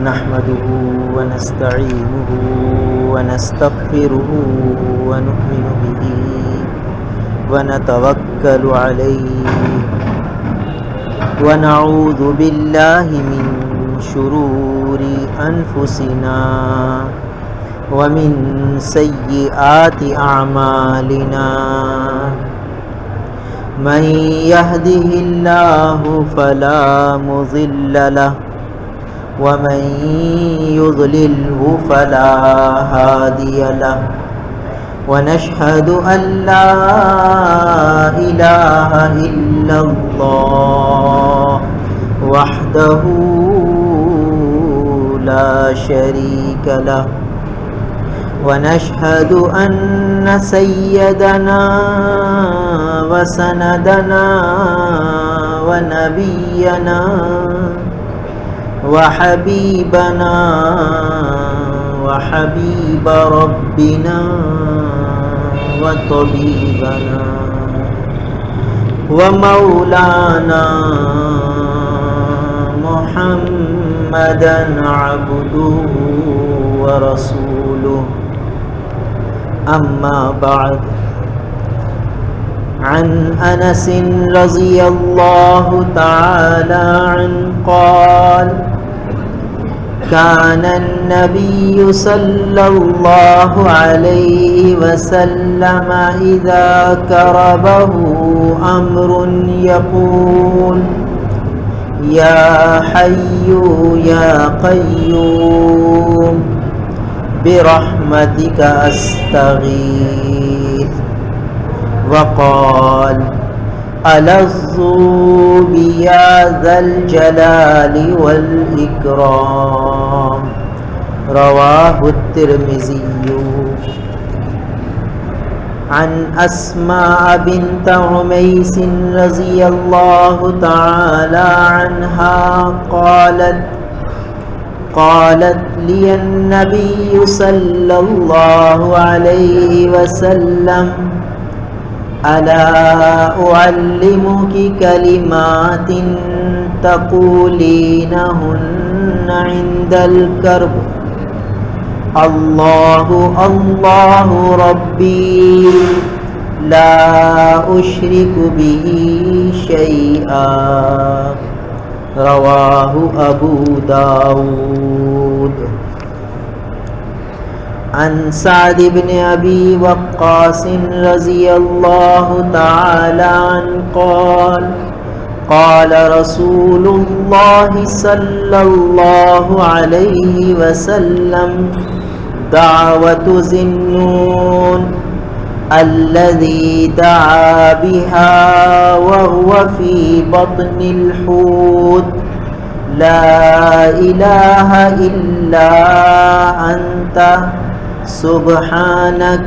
نحمده ونستعينه ونستغفره ونؤمن به ونتوكل عليه ونعوذ بالله من شرور أنفسنا ومن سيئات أعمالنا من يهده الله فلا مضل له ومن يضلله فلا هادي له ونشهد أن لا إله إلا الله وحده لا شريك له ونشهد أن سيدنا وسندنا ونبينا وحبيبنا وحبيب ربنا وطبيبنا ومولانا محمدا عبده ورسوله أما بعد عن أنس رضي الله تعالى عنه قال كان النبي صلى الله عليه وسلم إذا كربه أمر يقول يا حي يا قيوم برحمتك أستغيث وقال ألظوا بيا ذا الجلال والإكرام رواه الترمذي عن أسماء بنت عميس رضي الله تعالى عنها قالت لي النبي صلى الله عليه وسلم ألا أعلمك كلمات تقولينهن عند الكرب الله الله ربي لا أشرك به شيئا رواه أبو داود عن سعد بن أبي وقاص رضي الله تعالى عنه قال رسول الله صلى الله عليه وسلم دعوة ذي النون الذي دعا بها وهو في بطن الحوت لا إله إلا أنت سبحانك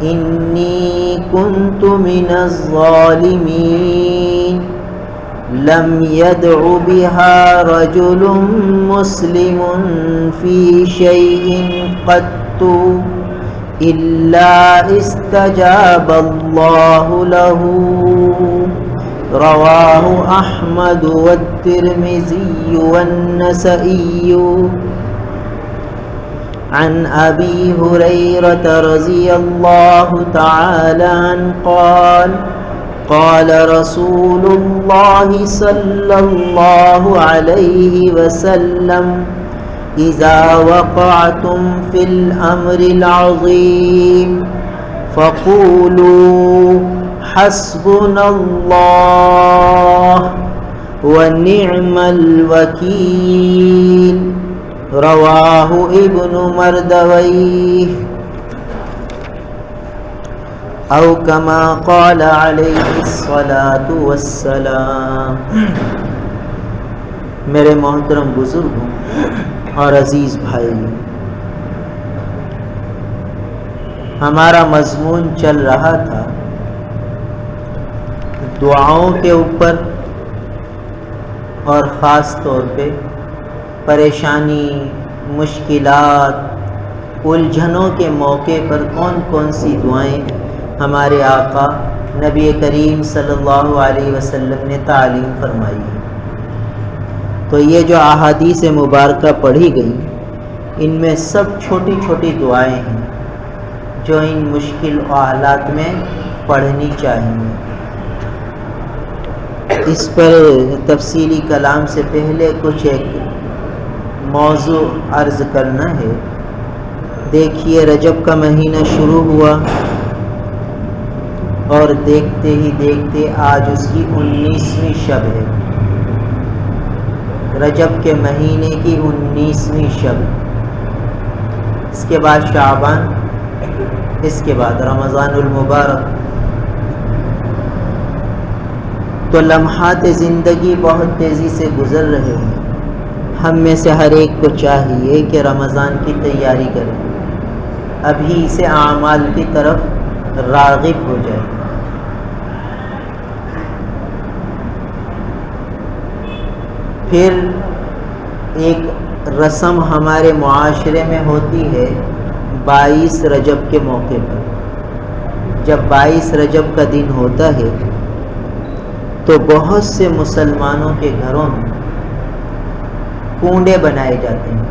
إني كنت من الظالمين لم يدع بها رجل مسلم في شيء قط إلا استجاب الله له رواه أحمد والترمذي والنسائي عن أبي هريرة رضي الله تعالى عنه قال رسول الله صلى الله عليه وسلم إذا وقعتم في الأمر العظيم فقولوا حسبنا الله ونعم الوكيل رواه ابن مردويه او كما قال عليه الصلاة والسلام۔ میرے محترم بزرگوں اور عزیز بھائی، ہمارا مضمون چل رہا تھا دعاؤں کے اوپر، اور خاص طور پہ پریشانی، مشکلات، الجھنوں کے موقع پر کون کون سی دعائیں ہمارے آقا نبی کریم صلی اللہ علیہ وسلم نے تعلیم فرمائی ہے۔ تو تو یہ جو احادیث مبارکہ پڑھی گئی ان میں سب چھوٹی چھوٹی دعائیں ہیں جو ان مشکل حالات میں پڑھنی چاہیے۔ اس پر تفصیلی کلام سے پہلے کچھ ایک موضوع عرض کرنا ہے۔ دیکھیے رجب کا مہینہ شروع ہوا اور دیکھتے ہی دیکھتے آج اس کی 19ویں شب ہے، رجب کے مہینے کی 19ویں شب۔ اس کے بعد شعبان، اس کے بعد رمضان المبارک۔ تو لمحات زندگی بہت تیزی سے گزر رہے ہیں۔ ہم میں سے ہر ایک کو چاہیے کہ رمضان کی تیاری کرے، ابھی سے اعمال کی طرف راغب ہو جائے۔ پھر ایک رسم ہمارے معاشرے میں ہوتی ہے 22 رجب کے موقع پر۔ جب 22 رجب کا دن ہوتا ہے تو بہت سے مسلمانوں کے گھروں میں کنڈے بنائے جاتے ہیں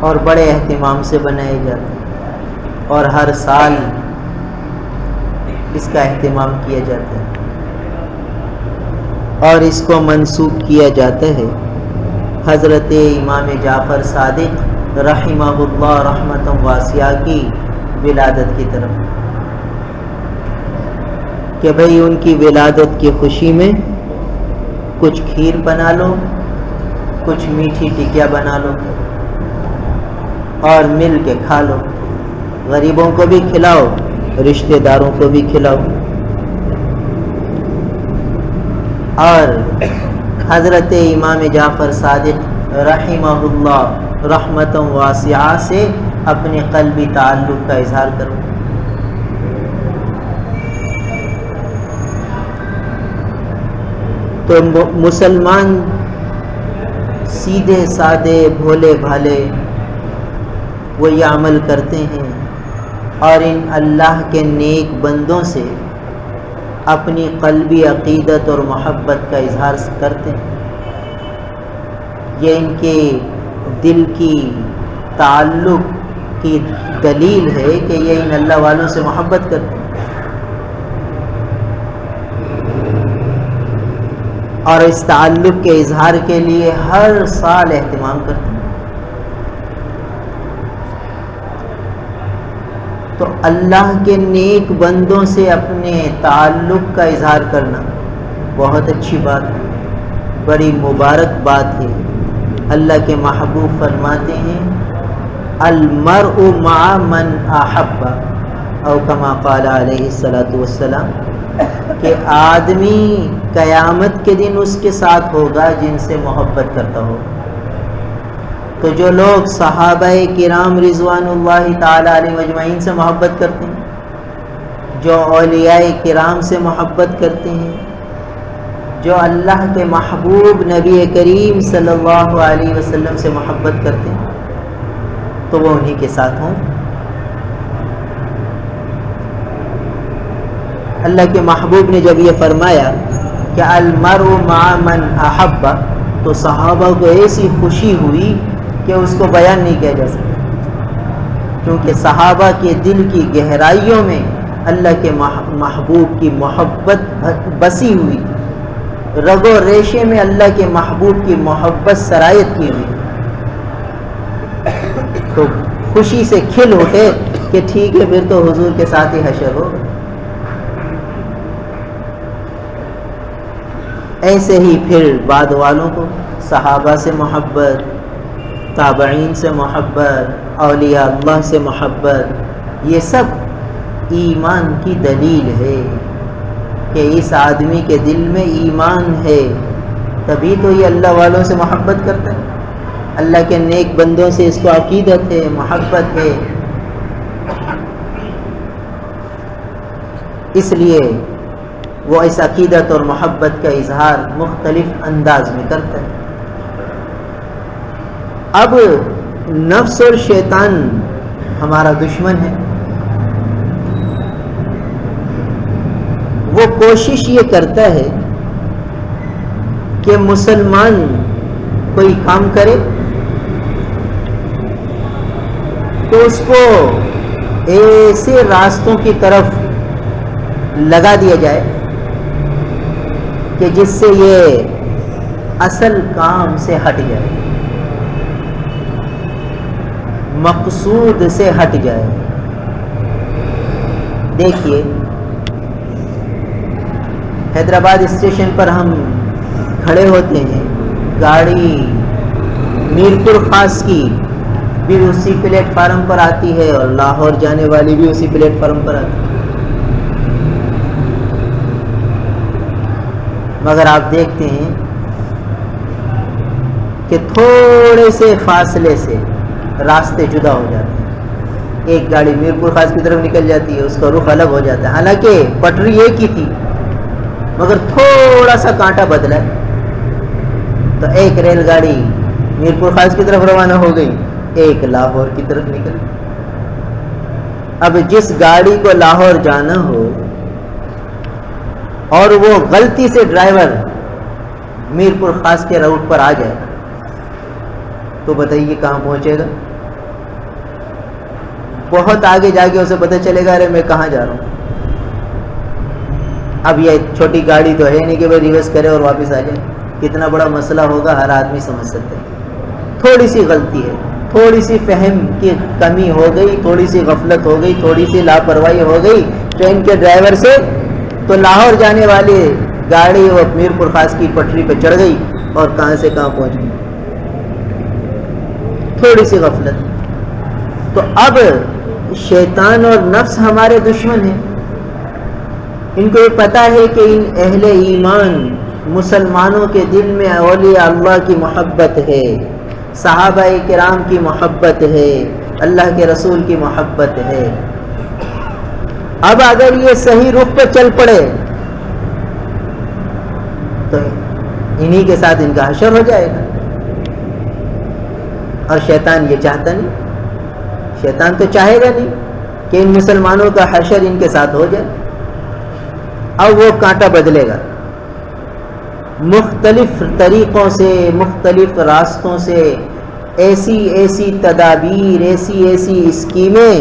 اور بڑے اہتمام سے بنائے جاتے ہیں، اور ہر سال اس کا اہتمام کیا جاتا ہے اور اس کو منسوب کیا جاتا ہے حضرت امام جعفر صادق رحمہ اللہ رحمۃ واسعہ کی ولادت کی طرف، کہ بھئی ان کی ولادت کی خوشی میں کچھ کھیر بنا لو، کچھ میٹھی ٹکیا بنا لو اور مل کے کھا لو، غریبوں کو بھی کھلاؤ، رشتہ داروں کو بھی کھلاؤ۔ اور حضرت امام جعفر صادق رحمہ اللہ رحمۃ واسعہ سے اپنے قلبی تعلق کا اظہار کرو۔ تو مسلمان سیدھے سادے بھولے بھالے وہ یہ عمل کرتے ہیں اور ان اللہ کے نیک بندوں سے اپنی قلبی عقیدت اور محبت کا اظہار کرتے ہیں۔ یہ ان کے دل کی تعلق کی دلیل ہے کہ یہ ان اللہ والوں سے محبت کرتے ہیں اور اس تعلق کے اظہار کے لیے ہر سال اہتمام کرتے ہیں۔ تو اللہ کے نیک بندوں سے اپنے تعلق کا اظہار کرنا بہت اچھی بات ہے، بڑی مبارک بات ہے۔ اللہ کے محبوب فرماتے ہیں المرء مع من احب، او کما قال علیہ الصلوۃ والسلام، کہ آدمی قیامت کے دن اس کے ساتھ ہوگا جن سے محبت کرتا ہو۔ تو جو لوگ صحابہ کرام رضوان اللہ تعالی علیہ مجمعین سے محبت کرتے ہیں، جو اولیاء کرام سے محبت کرتے ہیں، جو اللہ کے محبوب نبی کریم صلی اللہ علیہ وسلم سے محبت کرتے ہیں، تو وہ انہی کے ساتھ ہوں۔ اللہ کے محبوب نے جب یہ فرمایا کہ المرء مع من احب، تو صحابہ کو ایسی خوشی ہوئی کہ اس کو بیان نہیں کیا جا سکتا، کیونکہ صحابہ کے دل کی گہرائیوں میں اللہ کے محبوب کی محبت بسی ہوئی، رگ و ریشے میں اللہ کے محبوب کی محبت سرایت کی ہوئی، تو خوشی سے کھل اٹھے کہ ٹھیک ہے پھر تو حضور کے ساتھ ہی حشر ہو۔ ایسے ہی پھر بعد والوں کو صحابہ سے محبت، تابعین سے محبت، اولیاء اللہ سے محبت، یہ سب ایمان کی دلیل ہے کہ اس آدمی کے دل میں ایمان ہے، تبھی تو یہ اللہ والوں سے محبت کرتا ہے، اللہ کے نیک بندوں سے اس کو عقیدت ہے، محبت ہے۔ اس لیے وہ اس عقیدت اور محبت کا اظہار مختلف انداز میں کرتا ہے۔ اب نفس اور شیطان ہمارا دشمن ہے، وہ کوشش یہ کرتا ہے کہ مسلمان کوئی کام کرے تو اس کو ایسے راستوں کی طرف لگا دیا جائے کہ جس سے یہ اصل کام سے ہٹ جائے، مقصود سے ہٹ جائے۔ دیکھیے حیدرآباد اسٹیشن پر ہم کھڑے ہوتے ہیں، گاڑی میرپور خاص کی بھی اسی پلیٹ فارم پر آتی ہے اور لاہور جانے والی بھی اسی پلیٹ فارم پر آتی ہے، مگر آپ دیکھتے ہیں کہ تھوڑے سے فاصلے سے راستے جدا ہو جاتے ہیں۔ ایک گاڑی میرپور خاص کی طرف نکل جاتی ہے، اس کا رخ الگ ہو جاتا ہے، حالانکہ پٹری ایک ہی تھی مگر تھوڑا سا کانٹا بدلا ہے، تو ایک ریل گاڑی میرپور خاص کی طرف روانہ ہو گئی، ایک لاہور کی طرف نکل گئی۔ اب جس گاڑی کو لاہور جانا ہو اور وہ غلطی سے ڈرائیور میرپور خاص کے روٹ پر آ جائے تو بتائیے کہاں پہنچے گا؟ بہت آگے جا کے اسے پتہ چلے گا ارے میں کہاں جا رہا ہوں۔ اب یہ چھوٹی گاڑی تو ہے نہیں کہ وہ ریورس کرے اور واپس آ جائے، کتنا بڑا مسئلہ ہوگا ہر آدمی سمجھ سکتا ہے۔ تھوڑی سی غلطی ہے، تھوڑی سی فہم کی کمی ہو گئی، تھوڑی سی غفلت ہو گئی، تھوڑی سی لاپرواہی ہو گئی ٹرین کے ڈرائیور سے، تو لاہور جانے والی گاڑی وہ میرپور خاص کی پٹری پہ چڑھ گئی اور کہاں سے کہاں پہنچ گئی، تھوڑی سی غفلت۔ تو اب شیطان اور نفس ہمارے دشمن ہیں، ان کو یہ پتہ ہے کہ ان اہل ایمان مسلمانوں کے دل میں اولیاء اللہ کی محبت ہے، صحابہ کرام کی محبت ہے، اللہ کے رسول کی محبت ہے۔ اب اگر یہ صحیح رخ پہ چل پڑے تو انہی کے ساتھ ان کا حشر ہو جائے گا، اور شیطان یہ چاہتا نہیں، شیطان تو چاہے گا نہیں کہ ان مسلمانوں کا حشر ان کے ساتھ ہو جائے۔ اب وہ کانٹا بدلے گا، مختلف طریقوں سے، مختلف راستوں سے ایسی ایسی تدابیر، ایسی ایسی اسکیمیں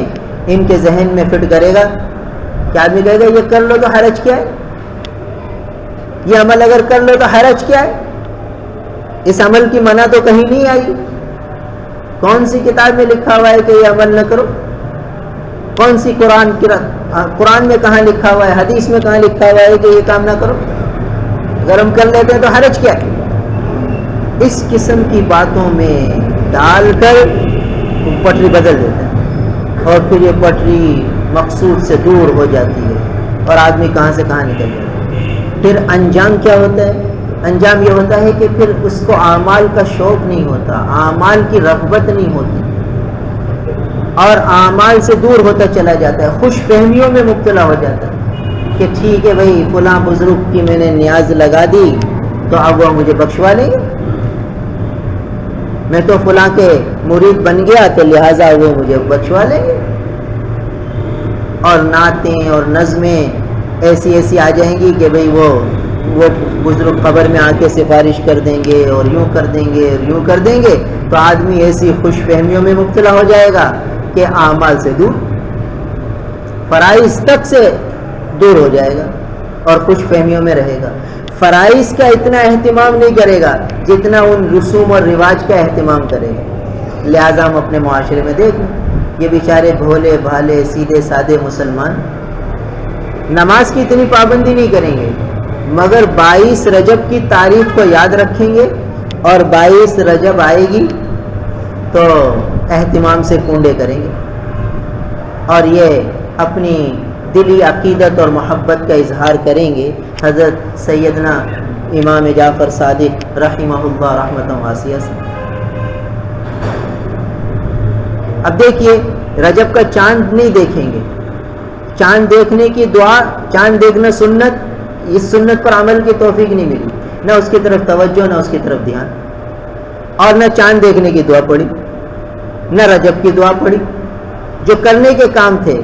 ان کے ذہن میں فٹ کرے گا کہ آدمی کہے گا یہ کر لو تو حرج کیا ہے، یہ عمل اگر کر لو تو حرج کیا ہے، اس عمل کی منع تو کہیں نہیں آئی، کون سی کتاب میں لکھا ہوا ہے کہ یہ عمل نہ کرو، کون سی قرآن میں کہاں لکھا ہوا ہے، حدیث میں کہاں لکھا ہوا ہے کہ یہ کام نہ کرو، اگر ہم کر لیتے ہیں تو حرج کیا ہے۔ اس قسم کی باتوں میں ڈال کر پٹری بدل دیتا ہے اور پھر یہ پٹری مقصود سے دور ہو جاتی ہے اور آدمی کہاں سے کہاں نکل جاتا ہے۔ پھر انجام کیا ہوتا ہے؟ انجام یہ ہوتا ہے کہ پھر اس کو اعمال کا شوق نہیں ہوتا، اعمال کی رغبت نہیں ہوتی اور اعمال سے دور ہوتا چلا جاتا ہے، خوش فہمیوں میں مبتلا ہو جاتا ہے کہ ٹھیک ہے بھائی فلاں بزرگ کی میں نے نیاز لگا دی تو اب وہ مجھے بخشوا لیں گے، میں تو فلاں کے مرید بن گیا تو لہٰذا وہ مجھے بخشوا لیں گے، اور نعتیں اور نظمیں ایسی ایسی آ جائیں گی کہ بھئی وہ بزرگ قبر میں آ کے سفارش کر دیں گے اور یوں کر دیں گے اور یوں کر دیں گے، تو آدمی ایسی خوش فہمیوں میں مبتلا ہو جائے گا کہ اعمال سے دور، فرائض تک سے دور ہو جائے گا اور خوش فہمیوں میں رہے گا، فرائض کا اتنا اہتمام نہیں کرے گا جتنا ان رسوم اور رواج کا اہتمام کرے گا۔ لہٰذا ہم اپنے معاشرے میں دیکھیں یہ بیچارے بھولے بھالے سیدھے سادے مسلمان نماز کی اتنی پابندی نہیں کریں گے مگر 22 رجب کی تاریخ کو یاد رکھیں گے اور 22 رجب آئے گی تو اہتمام سے کنڈے کریں گے اور یہ اپنی دلی عقیدت اور محبت کا اظہار کریں گے حضرت سیدنا امام جعفر صادق رحمہ اللہ رحمۃ واسعہ سے۔ اب دیکھیے رجب کا چاند نہیں دیکھیں گے، چاند دیکھنے کی دعا، چاند دیکھنا سنت، اس سنت پر عمل کی توفیق نہیں ملی، نہ اس کی طرف توجہ نہ اس کی طرف دھیان، اور نہ چاند دیکھنے کی دعا پڑھی نہ رجب کی دعا پڑھی، جو کرنے کے کام تھے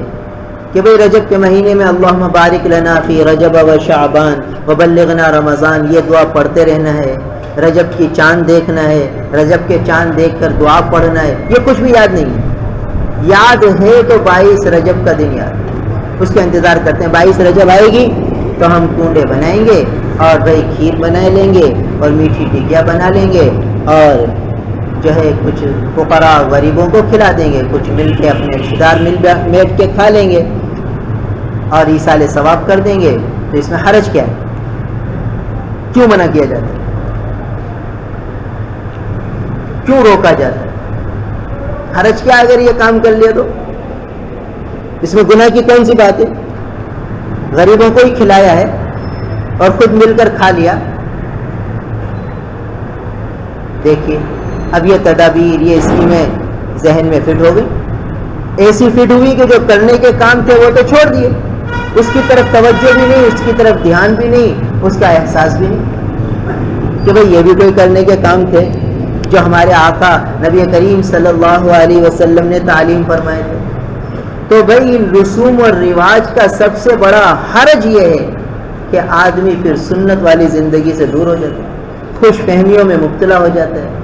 کہ بھئی رجب کے مہینے میں اللہم بارک لنا فی رجب و شعبان وبلغنا رمضان، یہ دعا پڑھتے رہنا ہے، رجب کی چاند دیکھنا ہے، رجب کے چاند دیکھ کر دعا پڑھنا ہے، یہ کچھ بھی یاد نہیں ہے۔ یاد ہے تو 22 رجب کا دن یاد، اس کا انتظار کرتے ہیں۔ 22 رجب آئے گی تو ہم کنڈے بنائیں گے اور بھائی کھیر بنا لیں گے اور میٹھی ٹکیا بنا لیں گے اور جو ہے کچھ فقراء غریبوں کو کھلا دیں گے، کچھ مل کے اپنے رشتے دار مل بیٹھ کے کھا لیں گے اور ایصال ثواب کر دیں گے۔ تو اس میں حرج کیا ہے؟ کیوں منع کیا جاتا ہے؟ کیوں روکا جاتا ہے؟ حرج کیا اگر یہ کام کر لیا تو؟ اس میں گناہ کی کون سی بات ہے؟ غریبوں کو ہی کھلایا ہے اور خود مل کر کھا لیا۔ دیکھیے اب یہ تدابیر، یہ اسکیمیں ذہن میں فٹ ہو گئی، ایسی فٹ ہوئی کہ جو کرنے کے کام تھے وہ تو چھوڑ دیے، اس کی طرف توجہ بھی نہیں، اس کی طرف دھیان بھی نہیں، اس کا احساس بھی نہیں کہ بھئی یہ بھی کوئی کرنے کے کام تھے جو ہمارے آقا نبی کریم صلی اللہ علیہ وسلم نے تعلیم فرمائے تھے۔ تو بھئی ان رسوم اور رواج کا سب سے بڑا حرج یہ ہے کہ آدمی پھر سنت والی زندگی سے دور ہو جاتا ہے، خوش فہمیوں میں مبتلا ہو جاتا ہے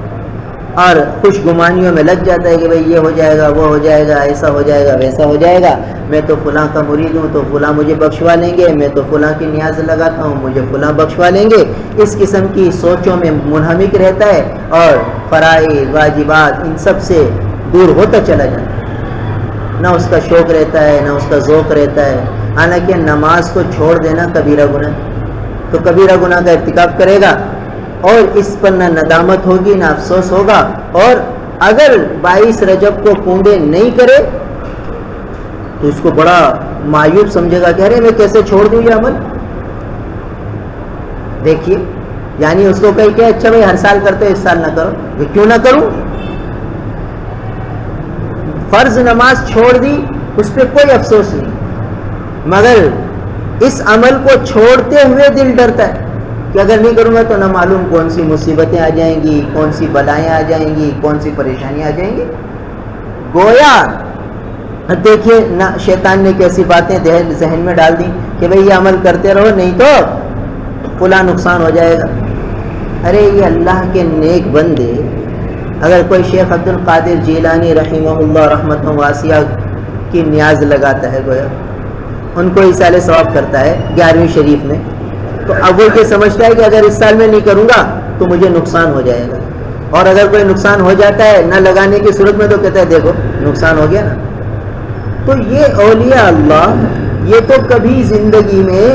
اور خوش گمانیوں میں لگ جاتا ہے کہ بھئی یہ ہو جائے گا، وہ ہو جائے گا، ایسا ہو جائے گا، ویسا ہو جائے گا، میں تو فلاں کا مرید ہوں تو فلاں مجھے بخشوا لیں گے، میں تو فلاں کی نیاز لگاتا ہوں مجھے فلاں بخشوا لیں گے۔ اس قسم کی سوچوں میں منہمک رہتا ہے اور فرائض واجبات ان سب سے دور ہوتا چلا جاتا ہے، نہ اس کا شوق رہتا ہے نہ اس کا ذوق رہتا ہے۔ حالانکہ نماز کو چھوڑ دینا کبیرہ گناہ، تو کبیرہ گناہ کا ارتکاب کرے گا اور اس پر نہ ندامت ہوگی نہ افسوس ہوگا، اور اگر 22 رجب کو کنڈے نہیں کرے تو اس کو بڑا معیوب سمجھے گا کہ ارے میں کیسے چھوڑ دوں یہ عمل۔ دیکھیے یعنی اس کو کہیں کہ اچھا بھائی ہر سال کرتے اس سال نہ کرو، یہ کیوں نہ کروں؟ فرض نماز چھوڑ دی اس پہ کوئی افسوس نہیں، مگر اس عمل کو چھوڑتے ہوئے دل ڈرتا ہے کہ اگر نہیں کروں گا تو نہ معلوم کون سی مصیبتیں آ جائیں گی، کون سی بلائیں آ جائیں گی، کون سی پریشانیاں آ جائیں گی۔ گویا دیکھیے نہ شیطان نے کیسی باتیں ذہن میں ڈال دی کہ بھئی یہ عمل کرتے رہو نہیں تو فلاں نقصان ہو جائے گا۔ ارے یہ اللہ کے نیک بندے، اگر کوئی شیخ عبد القادر جیلانی رحمہ اللہ رحمۃ واسعہ کی نیاز لگاتا ہے، گویا ان کو ایصال ثواب کرتا ہے 11ویں شریف میں، تو اب وہ یہ سمجھتا ہے کہ اگر اس سال میں نہیں کروں گا تو مجھے نقصان ہو جائے گا، اور اگر کوئی نقصان ہو جاتا ہے نہ لگانے کی صورت میں تو کہتا ہے دیکھو نقصان ہو گیا نا۔ تو یہ اولیاء اللہ یہ تو کبھی زندگی میں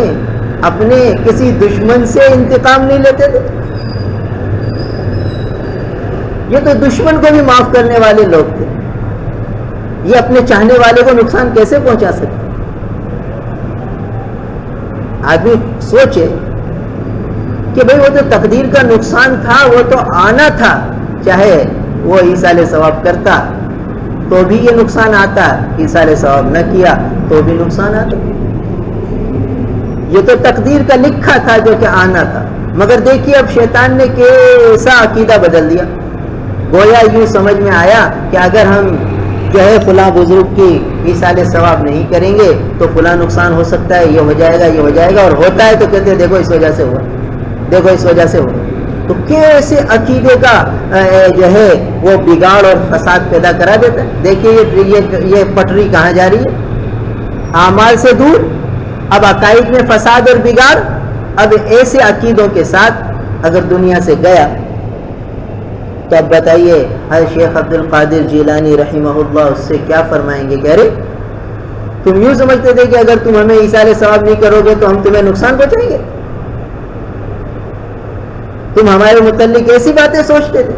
اپنے کسی دشمن سے انتقام نہیں لیتے تھے، یہ تو دشمن کو بھی معاف کرنے والے لوگ تھے، یہ اپنے چاہنے والے کو نقصان کیسے پہنچا سکتے؟ آدمی سوچے کہ بھئی وہ تو تقدیر کا نقصان تھا، وہ تو آنا تھا، چاہے وہ ایصال ثواب کرتا تو بھی یہ نقصان آتا، ایصال ثواب نہ کیا تو بھی نقصان آتا، یہ تو تقدیر کا لکھا تھا جو کہ آنا تھا۔ مگر دیکھیے اب شیطان نے کیسا عقیدہ بدل دیا، گویا یوں سمجھ میں آیا کہ اگر ہم جو ہے فلاں بزرگ کی ایصال ثواب نہیں کریں گے تو فلاں نقصان ہو سکتا ہے، یہ ہو جائے گا یہ ہو جائے گا، اور ہوتا ہے تو کہتے ہیں دیکھو اس وجہ سے ہوا، دیکھو اس وجہ سے ہوا۔ تو کیسے عقیدے کا جو ہے وہ بگاڑ اور فساد پیدا کرا دیتا ہے۔ دیکھیے یہ پٹری کہاں جا رہی ہے؟ اعمال سے دور، اب عقائد میں فساد اور بگاڑ۔ اب ایسے عقیدوں کے ساتھ اگر دنیا سے گیا تو اب بتائیے شیخ عبد القادر جیلانی رحمہ اللہ اس سے کیا فرمائیں گے کہ ارے تم یوں سمجھتے تھے کہ اگر تم ہمیں ایصال ثواب نہیں کرو گے تو ہم تمہیں نقصان پہنچائیں گے، تم ہمارے متعلق ایسی باتیں سوچتے تھے،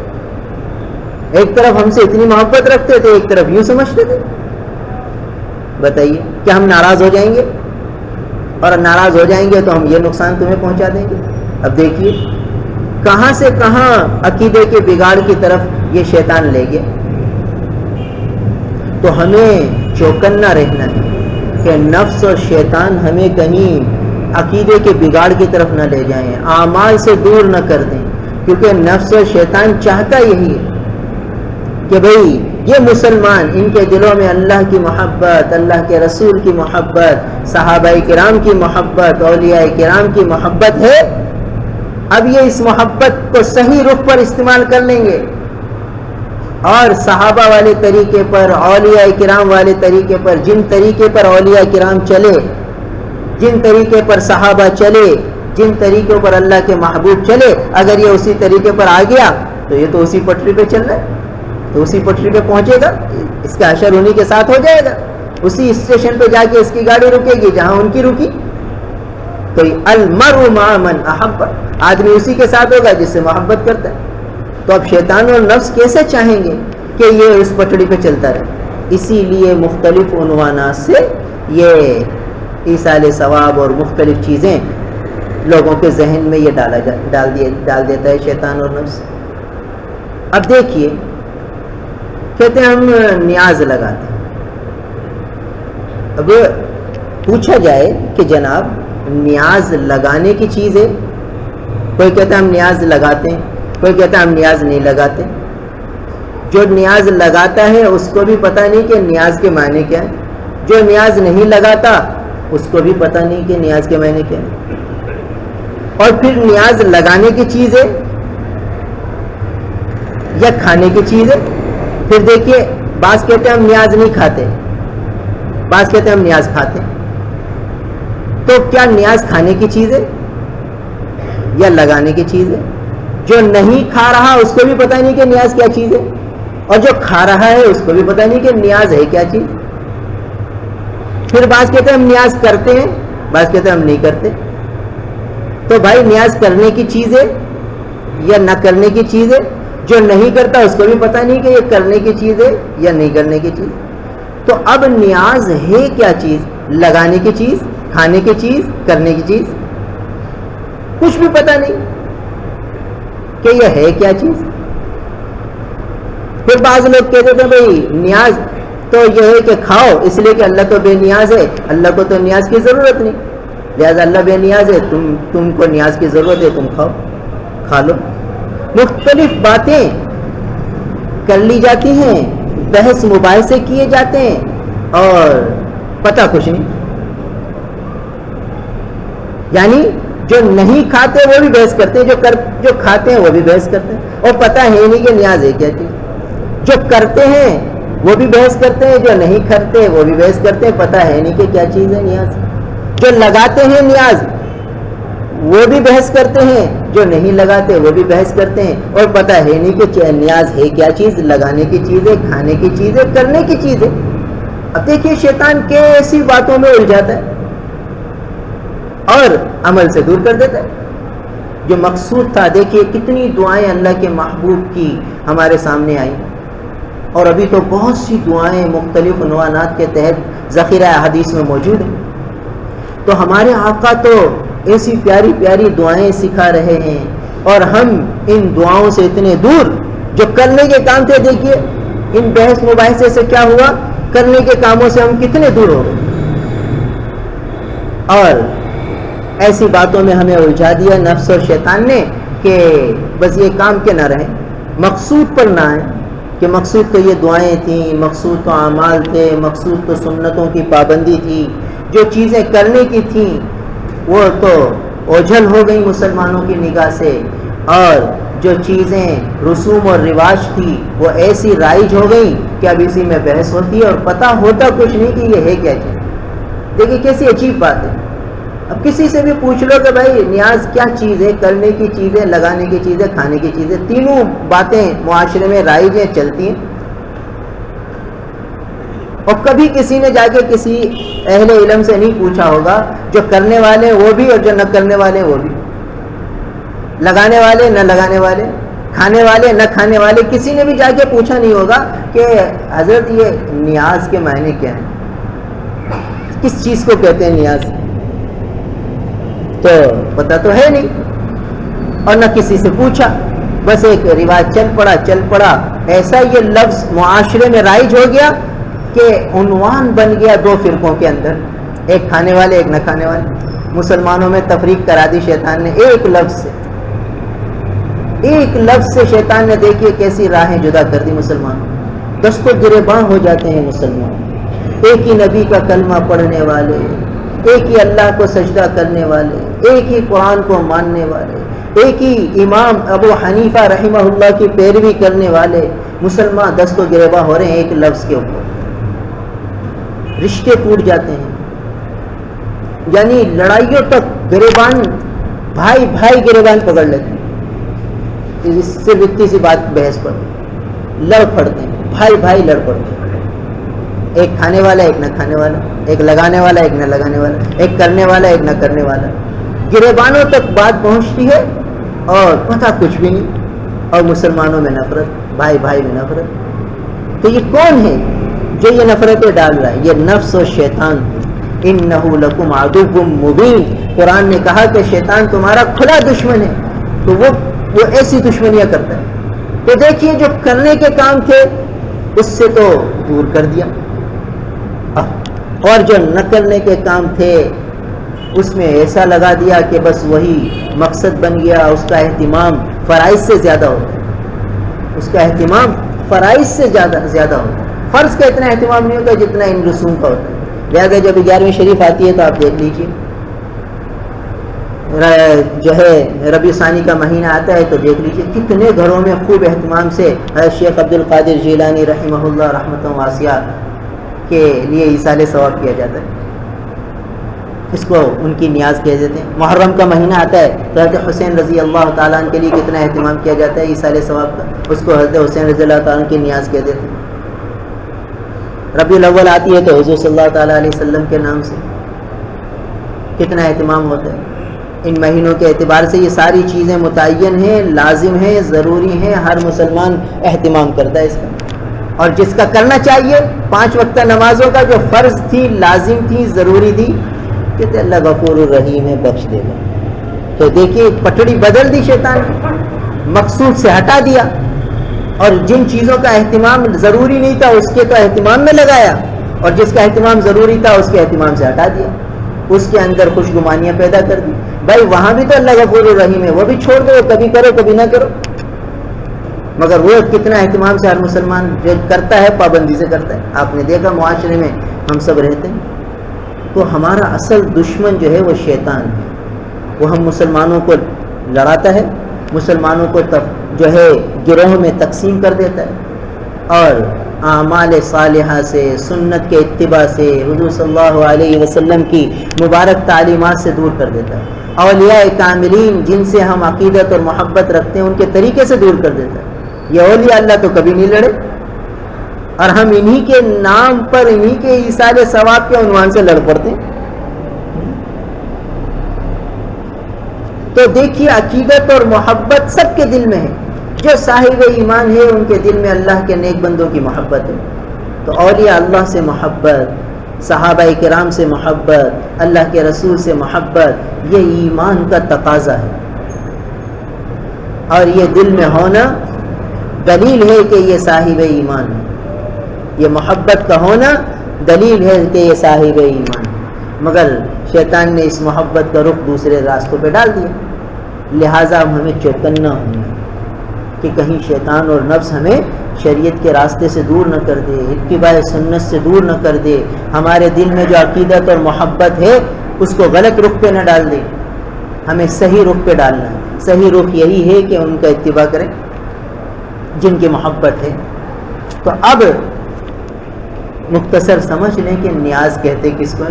ایک طرف ہم سے اتنی محبت رکھتے تھے ایک طرف یوں سمجھتے تھے۔ بتائیے کہ ہم ناراض ہو جائیں گے، اور ناراض ہو جائیں گے تو ہم یہ نقصان تمہیں پہنچا دیں گے۔ اب دیکھیے کہاں سے کہاں عقیدے کے بگاڑ کی طرف یہ شیطان لے گیا۔ تو ہمیں چوکنا رہنا ہے کہ نفس اور شیطان ہمیں کہیں عقیدے کے بگاڑ کی طرف نہ لے جائیں، اعمال سے دور نہ کر دیں، کیونکہ نفس اور شیطان چاہتا یہی ہے کہ بھئی یہ مسلمان، ان کے دلوں میں اللہ کی محبت، اللہ کے رسول کی محبت، صحابہ کرام کی محبت، اولیاء کرام کی محبت ہے. اب یہ اس محبت کو صحیح رخ پر استعمال کر لیں گے اور صحابہ والے طریقے پر، اولیاء کرام والے طریقے پر، جن طریقے پر اولیاء کرام چلے، جن طریقے پر صحابہ چلے، جن طریقوں پر اللہ کے محبوب چلے، اگر یہ اسی طریقے پر آ گیا تو یہ تو اسی پٹری پہ چل رہا ہے، تو اسی پٹری پہ پہنچے گا، اس کا حشر انہی کے ساتھ ہو جائے گا. اسی اسٹیشن پہ جا کے اس کی گاڑی رکے گی جہاں ان کی رکی. تو المرء مع من احب، آدمی اسی کے ساتھ ہوگا جس سے محبت کرتا ہے. تو اب شیطان اور نفس کیسے چاہیں گے کہ یہ اس پٹڑی پہ چلتا رہے؟ اسی لیے مختلف عنوانات سے یہ ایصال ثواب اور مختلف چیزیں لوگوں کے ذہن میں یہ ڈال دیتا ہے شیطان اور نفس. اب دیکھیے، کہتے ہیں ہم نیاز لگاتے ہیں. اب پوچھا جائے کہ جناب نیاز لگانے کی چیز ہے، کوئی کہتا ہے ہم نیاز لگاتے ہیں، کوئی کہتا ہے ہم نیاز نہیں لگاتے. جو نیاز لگاتا ہے اس کو بھی پتہ نہیں کہ نیاز کے معنی کیا ہے، جو نیاز نہیں لگاتا اس کو بھی پتہ نہیں کہ نیاز کے معنی کیا ہے. اور پھر نیاز لگانے کی چیز ہے یا کھانے کی چیز ہے. پھر دیکھیے، بعض کہتے ہیں ہم نیاز نہیں کھاتے، بعض کہتے ہیں ہم نیاز کھاتے. تو کیا نیاز کھانے کی چیز ہے یا لگانے کی چیز ہے؟ جو نہیں کھا رہا اس کو بھی پتہ نہیں کہ نیاز کیا چیز ہے، اور جو کھا رہا ہے اس کو بھی پتہ نہیں کہ نیاز ہے کیا چیز. پھر بعض کہتے ہیں ہم نیاز کرتے ہیں، بعض کہتے ہیں ہم نہیں کرتے. تو بھائی نیاز کرنے کی چیز ہے یا نہ کرنے کی چیز ہے؟ جو نہیں کرتا اس کو بھی پتہ نہیں کہ یہ کرنے کی چیز ہے یا نہیں کرنے کی چیز. تو اب نیاز ہے کیا چیز؟ لگانے کی چیز، کھانے کی چیز، کرنے کی چیز؟ کچھ بھی پتہ نہیں کہ یہ ہے کیا چیز. پھر بعض لوگ کہتے تھے بھائی نیاز تو یہ ہے کہ کھاؤ، اس لیے کہ اللہ تو بے نیاز ہے، اللہ کو تو نیاز کی ضرورت نہیں، لہذا اللہ بے نیاز ہے، تم کو نیاز کی ضرورت ہے، تم کھاؤ، کھا لو. مختلف باتیں کر لی جاتی ہیں، بحث مباحثے کیے جاتے ہیں اور پتہ کچھ نہیں. یعنی جو نہیں کھاتے وہ بھی بحث کرتے ہیں، جو کھاتے ہیں وہ بھی بحث کرتے ہیں، اور پتہ ہے نہیں کہ نیاز ہے کیا چیز. جو کرتے ہیں وہ بھی بحث کرتے ہیں، جو نہیں کرتے وہ بھی بحث کرتے ہیں، پتہ ہے نہیں کہ کیا چیز ہے نیاز. جو لگاتے ہیں نیاز وہ بھی بحث کرتے ہیں، جو نہیں لگاتے وہ بھی بحث کرتے ہیں، اور پتہ ہے نہیں کہ نیاز ہے کیا چیز، لگانے کی چیز ہے، کھانے کی چیز ہے، کرنے کی چیز ہے. اب دیکھیے شیطان کیسی باتوں میں الجھاتا ہے اور عمل سے دور کر دیتا ہے جو مقصود تھا. دیکھیے کتنی دعائیں اللہ کے محبوب کی ہمارے سامنے آئیں، اور ابھی تو بہت سی دعائیں مختلف عنوانات کے تحت ذخیرہ حدیث میں موجود ہیں. تو ہمارے آقا تو ایسی پیاری پیاری دعائیں سکھا رہے ہیں، اور ہم ان دعاؤں سے اتنے دور. جو کرنے کے کام تھے، دیکھیے ان بحث مباحثے سے کیا ہوا، کرنے کے کاموں سے ہم کتنے دور ہو گئے، اور ایسی باتوں میں ہمیں الجھا دیا نفس اور شیطان نے کہ بس یہ کام کے نہ رہے، مقصود پر نہ آئے. کہ مقصود تو یہ دعائیں تھیں، مقصود تو اعمال تھے، مقصود تو سنتوں کی پابندی تھی. جو چیزیں کرنے کی تھیں وہ تو اوجھل ہو گئی مسلمانوں کی نگاہ سے، اور جو چیزیں رسوم اور رواج تھی وہ ایسی رائج ہو گئی کہ اب اسی میں بحث ہوتی ہے اور پتہ ہوتا کچھ نہیں کہ یہ ہے کیا چیز. دیکھیے کیسی عجیب بات ہے. اب کسی سے بھی پوچھ لو کہ بھائی نیاز کیا چیز ہے، کرنے کی چیز ہے، لگانے کی چیز ہے، کھانے کی چیز ہے. تینوں باتیں معاشرے میں رائج ہیں، چلتی ہیں. اور کبھی کسی نے جا کے کسی اہل علم سے نہیں پوچھا ہوگا، جو کرنے والے وہ بھی اور جو نہ کرنے والے وہ بھی، لگانے والے نہ لگانے والے، کھانے والے نہ کھانے والے، کسی نے بھی جا کے پوچھا نہیں ہوگا کہ حضرت یہ نیاز کے معنی کیا ہے، کس چیز کو کہتے ہیں نیاز. تو پتہ تو ہے نہیں، اور نہ کسی سے پوچھا، بس ایک رواج چل پڑا. ایسا یہ لفظ معاشرے میں رائج ہو گیا کہ عنوان بن گیا دو فرقوں کے اندر، ایک کھانے والے ایک نہ کھانے والے. مسلمانوں میں تفریق کرا دی شیطان نے ایک لفظ سے شیطان نے. دیکھیے کیسی راہیں جدا کر دی مسلمانوں. دست و گریباں ہو جاتے ہیں مسلمان، ایک ہی نبی کا کلمہ پڑھنے والے، ایک ہی اللہ کو سجدہ کرنے والے، ایک ہی قرآن کو ماننے والے، ایک ہی امام ابو حنیفہ رحمہ اللہ کی پیروی کرنے والے مسلمان دست و گریباں ہو رہے ہیں ایک لفظ کے اوپر، رشتے ٹوٹ جاتے ہیں، یعنی لڑائیوں تک گریبان، بھائی بھائی گریبان پکڑ لیتے ہیں، اس سے اتنی سی بات بحث پر لڑ پڑتے ہیں، بھائی بھائی لڑ پڑتے ہیں، ایک کھانے والا ایک نہ کھانے والا، ایک لگانے والا ایک نہ لگانے والا، ایک کرنے والا ایک نہ کرنے والا، گریبانوں تک بات پہنچتی ہے اور پتہ کچھ بھی نہیں، اور مسلمانوں میں نفرت، بھائی بھائی میں نفرت۔ تو یہ کون ہے جو یہ نفرتیں ڈال رہا ہے؟ یہ نفس و شیطان۔ انہ لکم عدو مبین، قرآن نے کہا کہ شیطان تمہارا کھلا دشمن ہے، تو وہ ایسی دشمنیاں کرتا ہے۔ تو دیکھیے جو کرنے کے کام تھے اس سے تو دور کر دیا، اور جو نہ کرنے کے کام تھے اس میں ایسا لگا دیا کہ بس وہی مقصد بن گیا، اس کا اہتمام فرائض سے زیادہ ہوتا ہے، اس کا اہتمام فرائض سے زیادہ ہوتا ہے، فرض کا اتنا اہتمام نہیں ہوتا جتنا ان رسوم کا ہوتا ہے۔ لہٰذا جب 11ویں شریف آتی ہے تو آپ دیکھ لیجیے، جو ہے ربیع ثانی کا مہینہ آتا ہے تو دیکھ لیجیے کتنے گھروں میں خوب اہتمام سے شیخ عبد القادر جیلانی رحمہ اللہ رحمۃ واسعہ کے لیے ایصال ثواب کیا جاتا ہے، اس کو ان کی نیاز کہہ دیتے ہیں۔ محرم کا مہینہ آتا ہے تو حضرت حسین رضی اللہ تعالیٰ عنہ کے لیے کتنا اہتمام کیا جاتا ہے ایصال ثواب کا، اس کو حضرت حسین رضی اللہ تعالیٰ عنہ کی نیاز کہہ دیتے ہیں۔ ربیع الاول آتی ہے تو حضور صلی اللہ تعالیٰ علیہ وسلم کے نام سے کتنا اہتمام ہوتا ہے۔ ان مہینوں کے اعتبار سے یہ ساری چیزیں متعین ہیں، لازم ہیں، ضروری ہیں، ہر مسلمان اہتمام کرتا ہے اس کا، اور جس کا کرنا چاہیے 5 وقتہ نمازوں کا جو فرض تھی، لازم تھی، ضروری تھی، کہتے اللہ غفور الرحیم ہے، بخش دے گا۔ تو دیکھیے پٹڑی بدل دی شیطان نے، مقصود سے ہٹا دیا، اور جن چیزوں کا اہتمام ضروری نہیں تھا اس کے تو اہتمام میں لگایا، اور جس کا اہتمام ضروری تھا اس کے اہتمام سے ہٹا دیا، اس کے اندر خوشگمانیاں پیدا کر دی۔ بھائی وہاں بھی تو اللہ غفور الرحیم ہے، وہ بھی چھوڑ دو، کبھی کرو کبھی نہ کرو، مگر وہ کتنا اہتمام سے ہر مسلمان جو کرتا ہے پابندی سے کرتا ہے۔ آپ نے دیکھا معاشرے میں ہم سب رہتے ہیں، تو ہمارا اصل دشمن جو ہے وہ شیطان ہے، وہ ہم مسلمانوں کو لڑاتا ہے، مسلمانوں کو جو ہے گروہوں میں تقسیم کر دیتا ہے، اور اعمال صالحہ سے، سنت کے اتباع سے، حضور صلی اللہ علیہ وسلم کی مبارک تعلیمات سے دور کر دیتا ہے، اولیاء کاملین جن سے ہم عقیدت اور محبت رکھتے ہیں ان کے طریقے سے دور کر دیتا ہے۔ یہ اولیاء اللہ تو کبھی نہیں لڑے، اور ہم انہی کے نام پر، انہی کے ایصال ثواب کے عنوان سے لڑ پڑتے ہیں۔ تو دیکھیے عقیدت اور محبت سب کے دل میں ہے، جو صاحب ایمان ہے ان کے دل میں اللہ کے نیک بندوں کی محبت ہے۔ تو اولیاء اللہ سے محبت، صحابہ کرام سے محبت، اللہ کے رسول سے محبت، یہ ایمان کا تقاضا ہے، اور یہ دل میں ہونا دلیل ہے کہ یہ صاحب ایمان ہے، یہ محبت کا ہونا دلیل ہے کہ یہ صاحب ایمان ہے۔ مگر شیطان نے اس محبت کا رخ دوسرے راستوں پہ ڈال دیا، لہٰذا ہمیں چوکنا ہونا کہ کہیں شیطان اور نفس ہمیں شریعت کے راستے سے دور نہ کر دے، اتباع سنت سے دور نہ کر دے، ہمارے دل میں جو عقیدت اور محبت ہے اس کو غلط رخ پہ نہ ڈال دے، ہمیں صحیح رخ پہ ڈالنا ہے۔ صحیح رخ یہی ہے کہ ان کا اتباع کریں جن کی محبت ہے۔ تو اب مختصر سمجھ لیں کہ نیاز کہتے کس کو،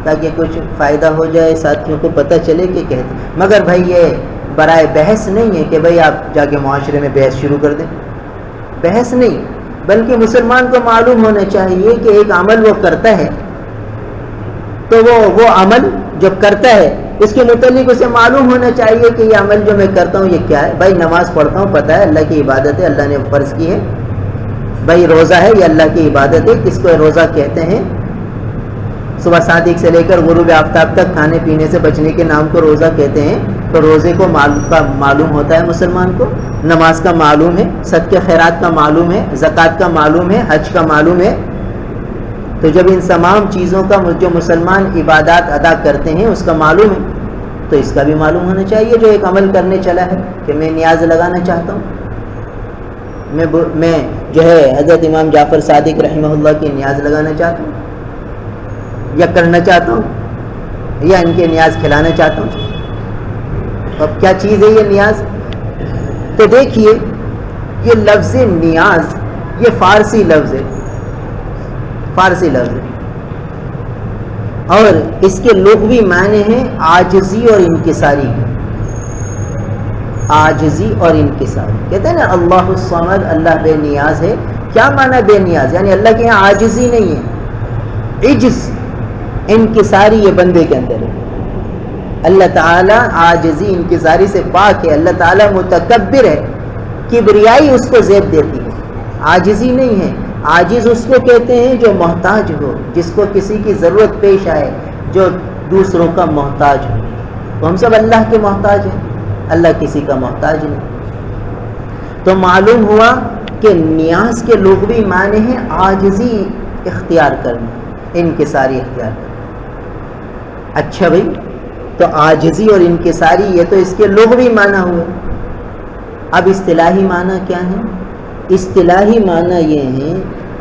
تاکہ کچھ فائدہ ہو جائے، ساتھیوں کو پتہ چلے کہ کہتے، مگر بھائی یہ برائے بحث نہیں ہے کہ بھائی آپ جا کے معاشرے میں بحث شروع کر دیں، بحث نہیں، بلکہ مسلمان کو معلوم ہونا چاہیے کہ ایک عمل وہ کرتا ہے تو وہ عمل جو کرتا ہے اس کے متعلق اسے معلوم ہونا چاہیے کہ یہ عمل جو میں کرتا ہوں یہ کیا ہے۔ بھائی نماز پڑھتا ہوں، پتہ ہے اللہ کی عبادت ہے، اللہ نے فرض کی ہے۔ بھائی روزہ ہے، یہ اللہ کی عبادت ہے، کس کو روزہ کہتے ہیں؟ صبح صادق سے لے کر غروب آفتاب تک کھانے پینے سے بچنے کے نام کو روزہ کہتے ہیں۔ تو روزے کو معلوم ہوتا ہے مسلمان کو، نماز کا معلوم ہے، صدقے خیرات کا معلوم ہے، زکوٰۃ کا معلوم ہے، حج کا معلوم ہے۔ تو جب ان تمام چیزوں کا جو مسلمان عبادات ادا کرتے ہیں اس کا معلوم ہے، تو اس کا بھی معلوم ہونا چاہیے جو ایک عمل کرنے چلا ہے کہ میں نیاز لگانا چاہتا ہوں، میں جو ہے حضرت امام جعفر صادق رحمہ اللہ کی نیاز لگانا چاہتا ہوں یا کرنا چاہتا ہوں یا ان کے نیاز کھلانا چاہتا ہوں. اب کیا چیز ہے یہ نیاز؟ تو دیکھیے یہ لفظ نیاز یہ فارسی لفظ ہے، فارسی لفظ ہے، اور اس کے لغوی معنی ہیں عاجزی اور انکساری. عاجزی اور انکساری، کہتے ہیں نا اللہ الصمد، اللہ بے نیاز ہے. کیا معنی بے نیاز؟ یعنی اللہ کے یہاں عاجزی نہیں ہے، عجز انکساری یہ بندے کے اندر ہے. اللہ تعالیٰ عاجزی انکساری سے پاک ہے. اللہ تعالیٰ متکبر ہے، کبریائی اس کو زیب دیتی ہے، عاجزی نہیں ہے. عاجز اس کو کہتے ہیں جو محتاج ہو، جس کو کسی کی ضرورت پیش آئے، جو دوسروں کا محتاج ہو. تو ہم سب اللہ کے محتاج ہیں، اللہ کسی کا محتاج نہیں. تو معلوم ہوا کہ نیاز کے لغوی معنی ہیں عاجزی اختیار کرنا، انکساری اختیار کرنا. اچھا بھائی، تو عاجزی اور انکساری یہ تو اس کے لغوی معنی ہوئے. اب اصطلاحی معنی کیا ہے؟ اصطلاحی معنی یہ ہے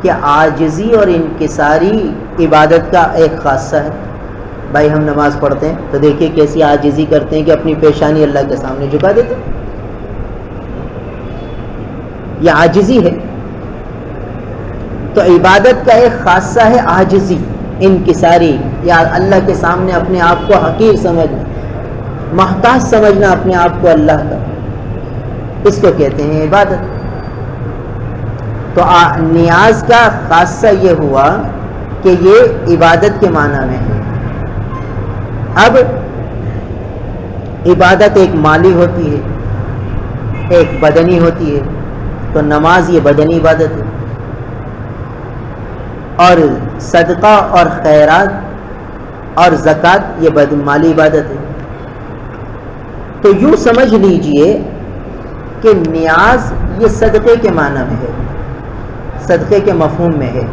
کہ عاجزی اور انکساری عبادت کا ایک خاصہ ہے. بھائی ہم نماز پڑھتے ہیں تو دیکھیے کیسی عاجزی کرتے ہیں کہ اپنی پیشانی اللہ کے سامنے جھکا دیتے ہیں، یہ عاجزی ہے. تو عبادت کا ایک خاصہ ہے عاجزی، انکساری، یا اللہ کے سامنے اپنے آپ کو حقیر سمجھنا، محتاج سمجھنا اپنے آپ کو اللہ کا، اس کو کہتے ہیں عبادت. تو نیاز کا خاصہ یہ ہوا کہ یہ عبادت کے معنی میں ہے. اب عبادت ایک مالی ہوتی ہے، ایک بدنی ہوتی ہے. تو نماز یہ بدنی عبادت ہے، اور صدقہ اور خیرات اور زکوٰۃ یہ مالی عبادت ہے. تو یوں سمجھ لیجئے کہ نیاز یہ صدقے کے معنی میں ہے، صدقے کے مفہوم میں ہے.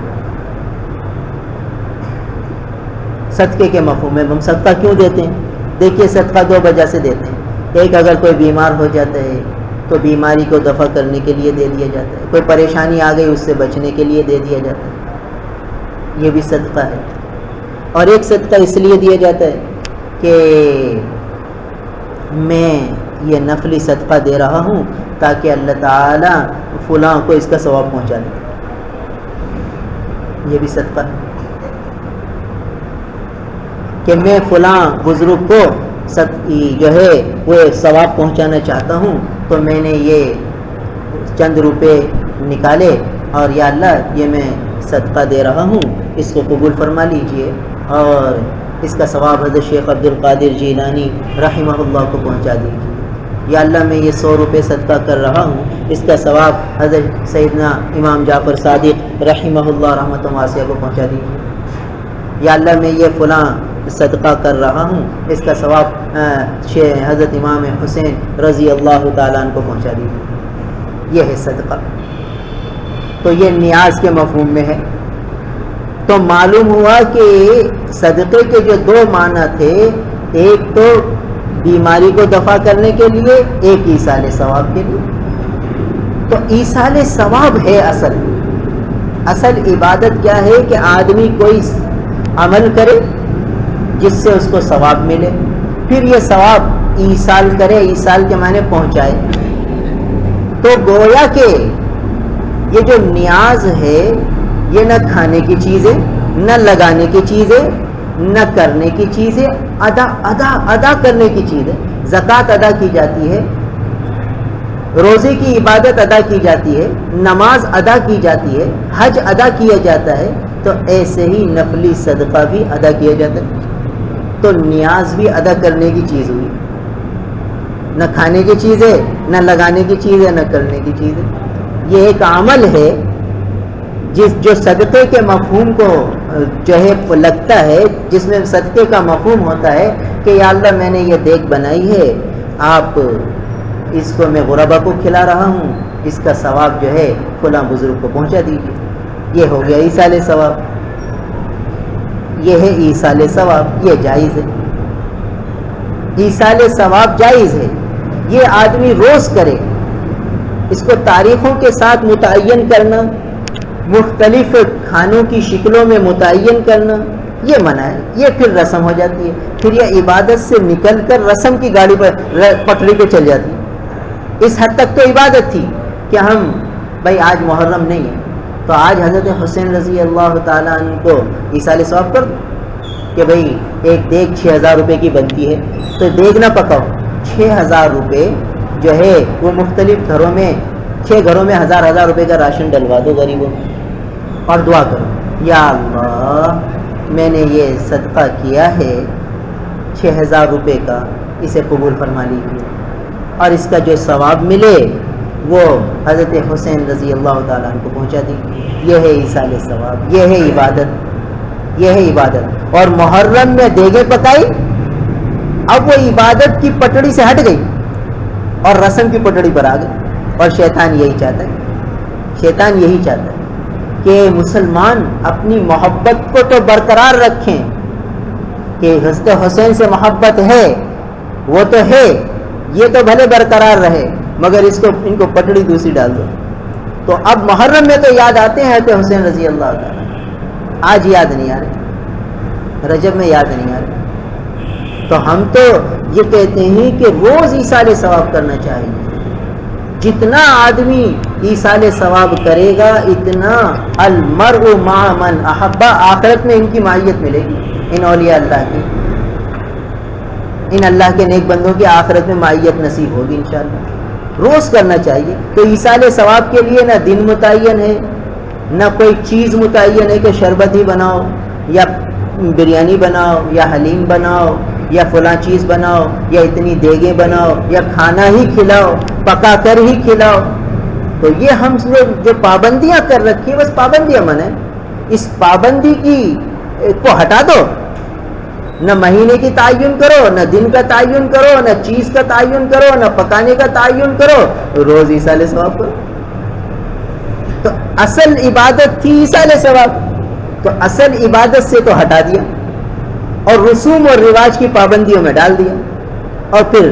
صدقے کے مفہوم میں ہم صدقہ کیوں دیتے ہیں؟ دیکھیے صدقہ دو وجہ سے دیتے ہیں. ایک، اگر کوئی بیمار ہو جاتا ہے تو بیماری کو دفع کرنے کے لیے دے دیا جاتا ہے. کوئی پریشانی آ گئی اس سے بچنے کے لیے دے دیا جاتا ہے، یہ بھی صدقہ ہے. اور ایک صدقہ اس لیے دیا جاتا ہے کہ میں یہ نفلی صدقہ دے رہا ہوں تاکہ اللہ تعالیٰ فلاں کو اس کا ثواب پہنچا دے، یہ بھی صدقہ ہے. کہ میں فلاں بزرگ کو جو ہے وہ ثواب پہنچانا چاہتا ہوں، تو میں نے یہ چند روپے نکالے اور یا اللہ یہ میں صدقہ دے رہا ہوں، اس کو قبول فرما لیجئے اور اس کا ثواب حضرت شیخ عبد القادر جیلانی رحمہ اللہ کو پہنچا دیجیے. یا اللہ میں یہ 100 روپے صدقہ کر رہا ہوں، اس کا ثواب حضرت سیدنا امام جعفر صادق رحمہ اللہ رحمۃ واسعہ کو پہنچا دیجیے. یا اللہ میں یہ فلاں صدقہ کر رہا ہوں، اس کا ثواب حضرت امام حسین رضی اللہ تعالیٰ عنہ کو پہنچا دیجیے. یہ ہے صدقہ. تو یہ نیاز کے مفہوم میں ہے. تو معلوم ہوا کہ صدقے کے جو دو معنی تھے، ایک تو بیماری کو دفع کرنے کے لیے، ایک ایصال ثواب کے لیے. تو ایصال ثواب ہے اصل عبادت کیا ہے کہ آدمی کوئی عمل کرے جس سے اس کو ثواب ملے، پھر یہ ثواب ایصال کرے، ایصال کے معنی پہنچائے. تو گویا کہ یہ جو نیاز ہے یہ نہ کھانے کی چیز ہے، نہ لگانے کی چیز ہے، نہ کرنے کی چیز ہے، ادا کرنے کی چیز ہے. زکوٰۃ ادا کی جاتی ہے، روزے کی عبادت ادا کی جاتی ہے، نماز ادا کی جاتی ہے، حج ادا کیا جاتا ہے. تو ایسے ہی نفلی صدقہ بھی ادا کیا جاتا ہے. تو نیاز بھی ادا کرنے کی چیز ہوئی، نہ کھانے کی چیز ہے، نہ لگانے کی چیز ہے، نہ کرنے کی چیز ہے. یہ ایک عمل ہے جو صدقے کے مفہوم کو جو ہے لگتا ہے، جس میں صدقے کا مفہوم ہوتا ہے کہ یا اللہ میں نے یہ دیگ بنائی ہے، آپ اس کو میں غربا کو کھلا رہا ہوں، اس کا ثواب جو ہے فلاں بزرگ کو پہنچا دیجیے. یہ ہو گیا ایصال ثواب. یہ ہے ایصال ثواب، یہ جائز ہے. ایصال ثواب جائز ہے. یہ آدمی روز کرے، اس کو تاریخوں کے ساتھ متعین کرنا، مختلف کھانوں کی شکلوں میں متعین کرنا، یہ منع ہے، یہ پھر رسم ہو جاتی ہے، پھر یہ عبادت سے نکل کر رسم کی گاڑی پر پٹری پہ چل جاتی ہے۔ اس حد تک تو عبادت تھی کہ ہم بھائی آج محرم نہیں ہے تو آج حضرت حسین رضی اللہ تعالیٰ عنہ کو ایصال ثواب کر دو کہ بھائی ایک دیگ 6000 روپے کی بنتی ہے تو دیگ نہ پکاؤ، 6000 روپے جو ہے وہ مختلف گھروں میں 6 گھروں میں 1000 روپے کا راشن ڈلوا دو غریبوں اور دعا کرو یا اللہ میں نے یہ صدقہ کیا ہے 6000 روپے کا، اسے قبول فرما لیجیے اور اس کا جو ثواب ملے وہ حضرت حسین رضی اللہ تعالیٰ عنہ کو پہنچا دی۔ یہ ہے ایصال ثواب، یہ ہے عبادت، یہ ہے عبادت۔ اور محرم میں دیگیں پکائی، اب وہ عبادت کی پٹڑی سے ہٹ گئی اور رسم کی پٹڑی پر آ گئی، اور شیطان یہی چاہتا ہے، شیطان یہی چاہتا ہے کہ مسلمان اپنی محبت کو تو برقرار رکھیں کہ حضرت حسین سے محبت ہے، وہ تو ہے، یہ تو بھلے برقرار رہے مگر ان کو پٹڑی دوسری ڈال دو۔ تو اب محرم میں تو یاد آتے ہیں حضرت حسین رضی اللہ تعالیٰ، آج یاد نہیں آ رہے، رجب میں یاد نہیں آ رہے۔ تو ہم تو یہ کہتے ہیں کہ روز ایصال ثواب کرنا چاہیے، جتنا آدمی ایصال ثواب کرے گا اتنا المرء مع من احب، آخرت میں ان کی معیت ملے گی، ان اولیاء اللہ کی، ان اللہ کے نیک بندوں کی آخرت میں معیت نصیب ہوگی انشاءاللہ۔ روز کرنا چاہیے۔ تو ایصال ثواب کے لیے نہ دن متعین ہے، نہ کوئی چیز متعین ہے کہ شربت ہی بناؤ یا بریانی بناؤ یا حلیم بناؤ یا فلاں چیز بناؤ یا اتنی دیگیں بناؤ یا کھانا ہی کھلاؤ، پکا کر ہی کھلاؤ۔ تو یہ ہم لوگ جو پابندیاں کر رکھی ہیں بس پابندیاں من ہے، اس پابندی کو ہٹا دو، نہ مہینے کی تعین کرو، نہ دن کا تعین کرو، نہ چیز کا تعین کرو، نہ پکانے کا تعین کرو، روز ایصال ثواب کرو۔ تو اصل عبادت تھی ایصال ثواب، تو اصل عبادت سے تو ہٹا دیا اور رسوم اور رواج کی پابندیوں میں ڈال دیا، اور پھر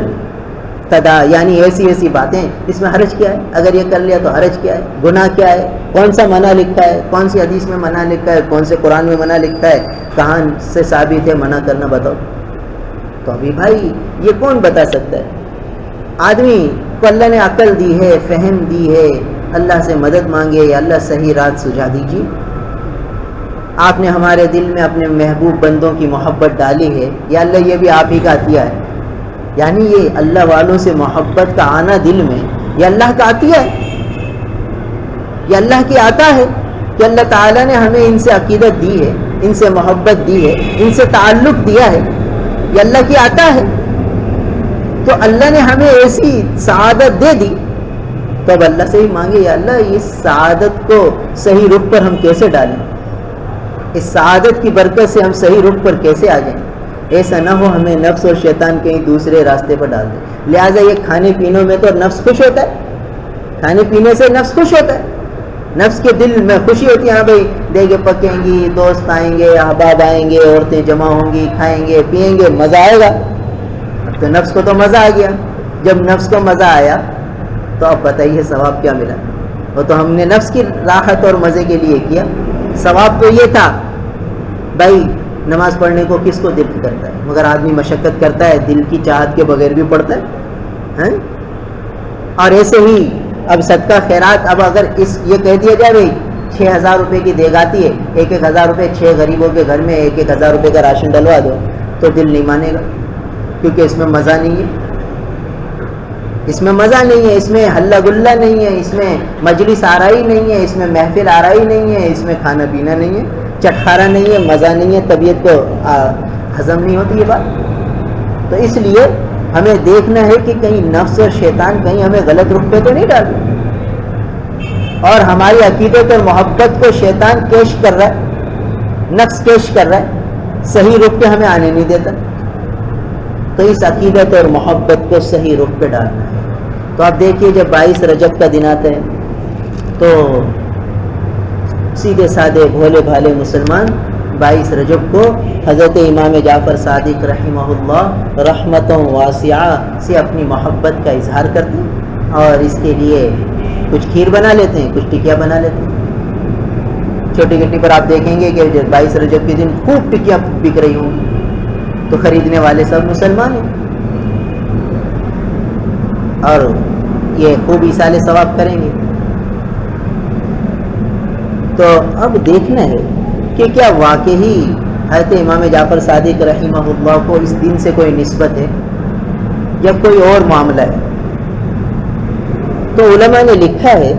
یعنی ایسی باتیں، اس میں حرج کیا ہے؟ اگر یہ کر لیا تو حرج کیا ہے؟ گناہ کیا ہے؟ کون سا منع لکھا ہے؟ کون سی حدیث میں منع لکھا ہے؟ کون سے قرآن میں منع لکھا ہے؟ کہاں سے ثابت ہے منع کرنا؟ بتاؤ۔ تو ابھی بھائی یہ کون بتا سکتا ہے؟ آدمی کو اللہ نے عقل دی ہے، فہم دی ہے، اللہ سے مدد مانگے، یا اللہ صحیح رات سجھا دیجیے۔ آپ نے ہمارے دل میں اپنے محبوب بندوں کی محبت ڈالی ہے، یا اللہ یہ بھی آپ ہی کا عطیہ ہے، یعنی یہ اللہ والوں سے محبت کا آنا دل میں، یہ اللہ کا عطیہ ہے، یہ اللہ کی عطا ہے کہ اللہ تعالیٰ نے ہمیں ان سے عقیدت دی ہے، ان سے محبت دی ہے، ان سے تعلق دیا ہے، یہ اللہ کی عطا ہے۔ تو اللہ نے ہمیں ایسی سعادت دے دی تو اب اللہ سے ہی مانگے، یا اللہ اس سعادت کو صحیح رخ پر ہم کیسے ڈالیں، اس سعادت کی برکت سے ہم صحیح رخ پر کیسے آ جائیں، ایسا نہ ہو ہمیں نفس اور شیطان کہیں دوسرے راستے پر ڈال دے۔ لہٰذا یہ کھانے پینوں میں تو نفس خوش ہوتا ہے، کھانے پینے سے نفس خوش ہوتا ہے، نفس کے دل میں خوشی ہوتی ہے، ہاں بھائی دیگیں پکیں گی، دوست آئیں گے، احباب آئیں گے، عورتیں جمع ہوں گی، کھائیں گے پیئیں گے، مزہ آئے گا۔ اب تو نفس کو تو مزہ آ گیا، جب نفس کو مزہ آیا تو اب بتائیے ثواب کیا ملا؟ وہ تو ہم نے نفس کی راحت اور مزے کے لیے کیا، ثواب تو یہ تھا بھائی نماز پڑھنے کو کس کو دل کرتا ہے، مگر آدمی مشقت کرتا ہے، دل کی چاہت کے بغیر بھی پڑھتا ہے۔ اور ایسے ہی اب صدقہ خیرات، اب اگر یہ کہہ دیا جائے بھائی 6000 روپے کی دیگ آتی ہے، 1000 روپے 6 غریبوں کے گھر میں 1000 روپے کا راشن ڈلوا دو، تو دل نہیں مانے گا، کیونکہ اس میں مزہ نہیں ہے، اس میں مزہ نہیں ہے، اس میں ہلہ گلہ نہیں ہے، اس میں مجلس آرائی نہیں ہے، اس میں محفل آرائی نہیں ہے، اس میں کھانا پینا نہیں ہے، چٹخارا نہیں ہے، مزہ نہیں ہے، طبیعت کو ہضم نہیں ہوتی یہ بات۔ تو اس لیے ہمیں دیکھنا ہے کہ کہیں نفس اور شیطان کہیں ہمیں غلط رخ پہ تو نہیں ڈال، اور ہماری عقیدت اور محبت کو شیطان کیش کر رہا ہے، نفس کیش کر رہا ہے، صحیح رخ پہ ہمیں آنے نہیں دیتا۔ تو اس عقیدت اور محبت کو صحیح رخ پہ ڈالنا ہے۔ تو آپ دیکھیے جب 22 رجب کا دن آتا ہے تو سیدھے سادے بھولے بھالے مسلمان 22 رجب کو حضرت امام جعفر صادق رحمہ اللہ رحمتوں واسعہ سے اپنی محبت کا اظہار کرتے ہیں، اور اس کے لیے کچھ کھیر بنا لیتے ہیں، کچھ ٹکیا بنا لیتے ہیں۔ چھوٹی گٹی پر آپ دیکھیں گے کہ 22 رجب کے دن خوب ٹکیاں بک رہی ہوں گی، تو خریدنے والے سب مسلمان ہیں اور یہ خوب ایصال ثواب کریں گے۔ تو اب دیکھنا ہے کہ کیا واقعی حضرت امام جعفر صادق رحمہ اللہ کو اس دن سے کوئی نسبت ہے یا کوئی اور معاملہ ہے۔ تو علماء نے لکھا ہے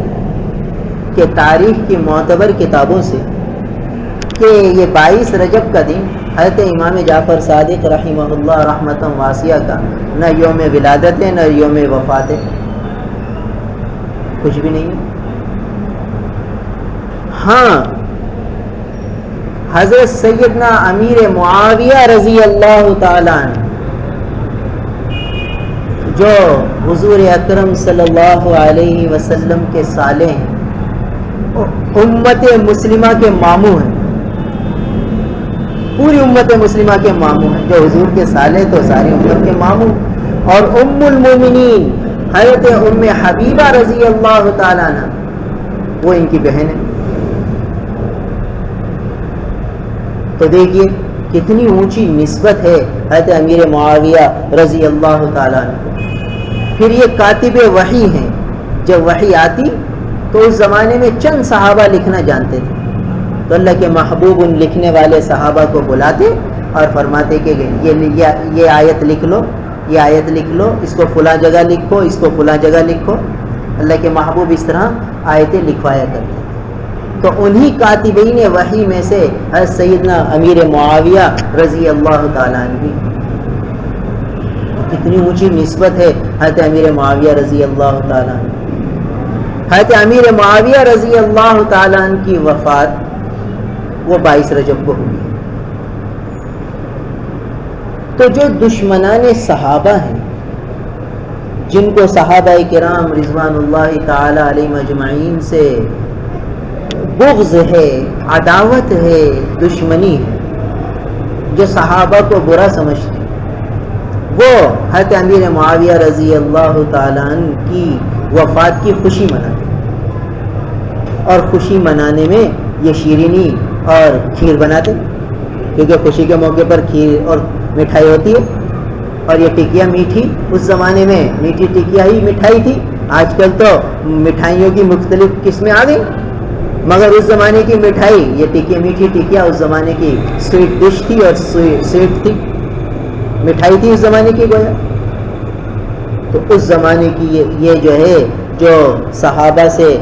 کہ تاریخ کی معتبر کتابوں سے کہ یہ 22 رجب کا دن حضرت امام جعفر صادق رحمہ اللہ رحمۃ واسعہ کا نہ یوم ولادت ہے نہ یوم وفات ہے، کچھ بھی نہیں ہے۔ ہاں، حضرت سیدنا امیر معاویہ رضی اللہ تعالیٰ عنہ جو حضور اکرم صلی اللہ علیہ وسلم کے سالے ہیں، امت مسلمہ کے ماموں ہیں، پوری امت مسلمہ کے ماموں ہیں۔ جو حضور کے سالے تو ساری امت کے ماموں، اور ام المومنین حضرت ام حبیبہ رضی اللہ تعالیٰ عنہ وہ ان کی بہن ہے۔ تو دیکھیے کتنی اونچی نسبت ہے حضرت امیر معاویہ رضی اللہ تعالیٰ عنہ۔ پھر یہ کاتب وحی ہیں، جب وحی آتی تو اس زمانے میں چند صحابہ لکھنا جانتے تھے، تو اللہ کے محبوب ان لکھنے والے صحابہ کو بلاتے اور فرماتے کہ یہ آیت لکھ لو، یہ آیت لکھ لو، اس کو فلاں جگہ لکھو، اس کو فلاں جگہ لکھو۔ اللہ کے محبوب اس طرح آیتیں لکھوایا کرتے۔ تو انہی کاتبین وحی میں سے حضرت سیدنا امیر معاویہ رضی اللہ تعالیٰ عنہ، کتنی اونچی نسبت ہے حضرت امیر معاویہ رضی اللہ تعالیٰ عنہ۔ حضرت امیر معاویہ رضی اللہ تعالیٰ عنہ کی وفات وہ 22 رجب کو ہوئی۔ تو جو دشمنان صحابہ ہیں، جن کو صحابہ کرام رضوان اللہ تعالی علیہم اجمعین سے بغض ہے، عداوت ہے، دشمنی ہے، جو صحابہ کو برا سمجھتے ہیں، وہ حضرت امیر معاویہ رضی اللہ تعالیٰ عنہ کی وفات کی خوشی مناتے ہیں، اور خوشی منانے میں یہ شیرینی اور کھیر بناتے ہیں، کیونکہ خوشی کے موقع پر کھیر اور مٹھائی ہوتی ہے، اور یہ ٹکیاں میٹھی، اس زمانے میں میٹھی ٹکیا ہی مٹھائی تھی۔ آج کل تو مٹھائیوں کی مختلف قسمیں آ گئی، مگر اس زمانے کی مٹھائی یہ ٹکیا، میٹھی ٹکیا اس زمانے کی سویٹ ڈش تھی اور سویٹ تھی، مٹھائی تھی اس زمانے کی گویا۔ تو اس زمانے کی یہ جو ہے جو صحابہ سے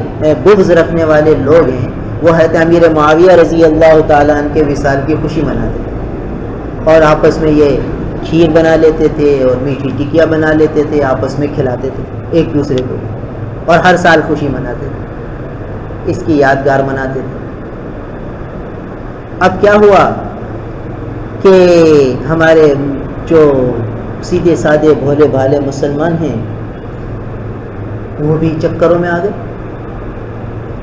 بغض رکھنے والے لوگ ہیں، وہ حضرت امیر معاویہ رضی اللہ تعالیٰ عنہ کے وصال کی خوشی مناتے تھے، اور آپس میں یہ کھیر بنا لیتے تھے اور میٹھی ٹکیا بنا لیتے تھے، آپس میں کھلاتے تھے ایک دوسرے کو، اور ہر سال خوشی مناتے تھے، اس کی یادگار مناتے تھے۔ اب کیا ہوا کہ ہمارے جو سیدھے سادے بھولے بھالے مسلمان ہیں وہ بھی چکروں میں آ گئے،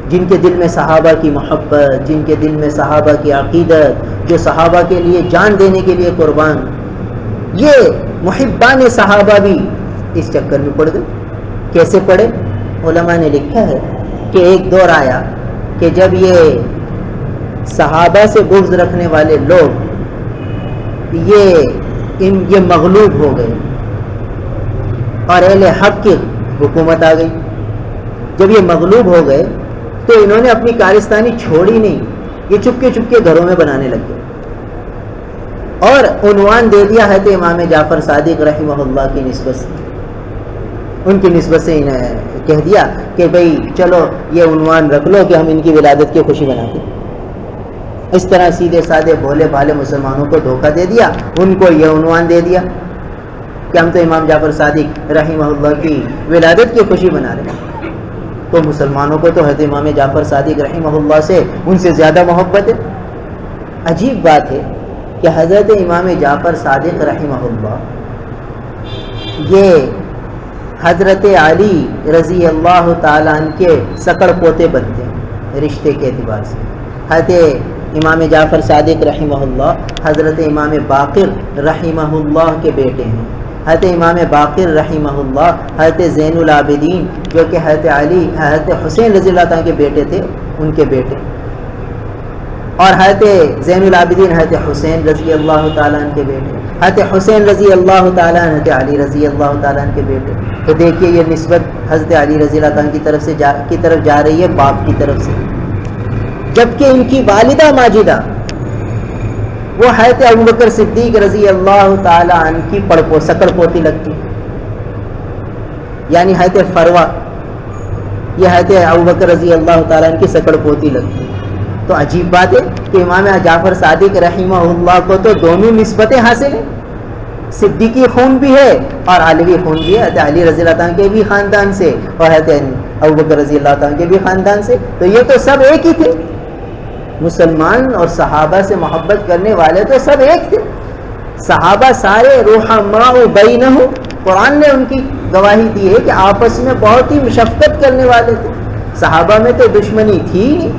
جن کے دل میں صحابہ کی محبت، جن کے دل میں صحابہ کی عقیدت، جو صحابہ کے لیے جان دینے کے لیے قربان، یہ محبان صحابہ بھی اس چکر میں پڑ گئے۔ کیسے پڑے؟ علماء نے لکھا ہے کہ ایک دور آیا کہ جب یہ صحابہ سے بغض رکھنے والے لوگ یہ مغلوب ہو گئے اور اہل حق کی حکومت آ گئی۔ جب یہ مغلوب ہو گئے تو انہوں نے اپنی کارستانی چھوڑی نہیں، یہ چپکے چپکے گھروں میں بنانے لگ گئے، اور عنوان دے دیا حضرت امام جعفر صادق رحمہ اللہ کی نسبت سے، ان کی نسبت سے انہیں کہہ دیا کہ بھئی چلو یہ عنوان رکھ لو کہ ہم ان کی ولادت کی خوشی مناتے ہیں۔ اس طرح سیدھے سادے بھولے بھالے مسلمانوں کو دھوکہ دے دیا، ان کو یہ عنوان دے دیا کہ ہم تو امام جعفر صادق رحمہ اللہ کی ولادت کی خوشی منا رہے ہیں۔ تو مسلمانوں کو تو حضرت امام جعفر صادق رحمہ اللہ سے ان سے زیادہ محبت ہے۔ عجیب بات ہے کہ حضرت امام جعفر صادق رحمہ اللہ یہ حضرت علی رضی اللہ تعالیٰ عنہ کے سکڑ پوتے بنتے ہیں رشتے کے اعتبار سے۔ حضرت امام جعفر صادق رحمہ اللہ حضرت امام باقر رحمہ اللہ کے بیٹے ہیں، حضرت امام باقر رحمہ اللہ، حضرت زین العابدین جو کہ حضرت علی حضرت حسین رضی اللہ تعالیٰ کے بیٹے تھے، ان کے بیٹے، اور حضرت زین العابدین حضرت حسین رضی اللہ تعالیٰ عنہ کے بیٹے، حضرت حسین رضی اللہ تعالیٰ عنہ حضرت علی رضی اللہ تعالیٰ عنہ کے بیٹے. تو دیکھیے یہ نسبت حضرت علی رضی اللہ تعالیٰ کی طرف جا رہی ہے باپ کی طرف سے، جبکہ ان کی والدہ ماجدہ وہ حضرت ابوبکر صدیق رضی اللہ تعالیٰ عنہ کی سکڑ پوتی لگتی، یعنی حضرت فروا یہ حضرت ابوبکر رضی اللہ تعالیٰ عنہ کی سکڑ پوتی لگتی. تو عجیب بات ہے کہ امام جعفر صادق رحمہ اللہ کو تو دونوں نسبتیں حاصل ہیں، صدیقی خون بھی ہے اور علوی خون بھی ہے، حضرت علی رضی اللہ تعالیٰ کے بھی خاندان سے اور حضرت ابوبکر رضی اللہ تعالیٰ کے بھی خاندان سے. تو یہ تو سب ایک ہی تھے، مسلمان اور صحابہ سے محبت کرنے والے تو سب ایک تھے. صحابہ سارے رحماء بینہم، قرآن نے ان کی گواہی دی ہے کہ آپس میں بہت ہی شفقت کرنے والے تھے. صحابہ میں تو دشمنی تھی نہیں،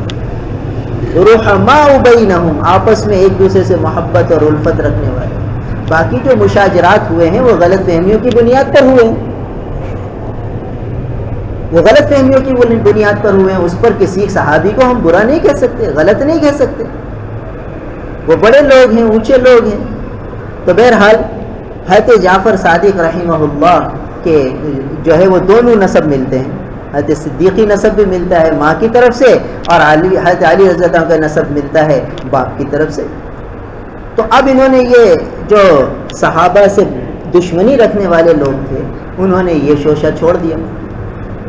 رحماء بینہم، آپس میں ایک دوسرے سے محبت اور الفت رکھنے والے. باقی جو مشاجرات ہوئے ہیں وہ غلط فہمیوں کی بنیاد پر ہوئے ہیں، وہ غلط فہمیوں کی بنیاد پر ہوئے ہیں. اس پر کسی صحابی کو ہم برا نہیں کہہ سکتے، غلط نہیں کہہ سکتے، وہ بڑے لوگ ہیں، اونچے لوگ ہیں. تو بہرحال حضرت جعفر صادق رحمہ اللہ کے جو ہے وہ دونوں نسب ملتے ہیں، حضرت صدیقی نسب بھی ملتا ہے ماں کی طرف سے اور حضرت علی رضی اللہ عنہ کا نسب ملتا ہے باپ کی طرف سے. تو اب انہوں نے یہ جو صحابہ سے دشمنی رکھنے والے لوگ تھے انہوں نے یہ شوشہ چھوڑ دیا،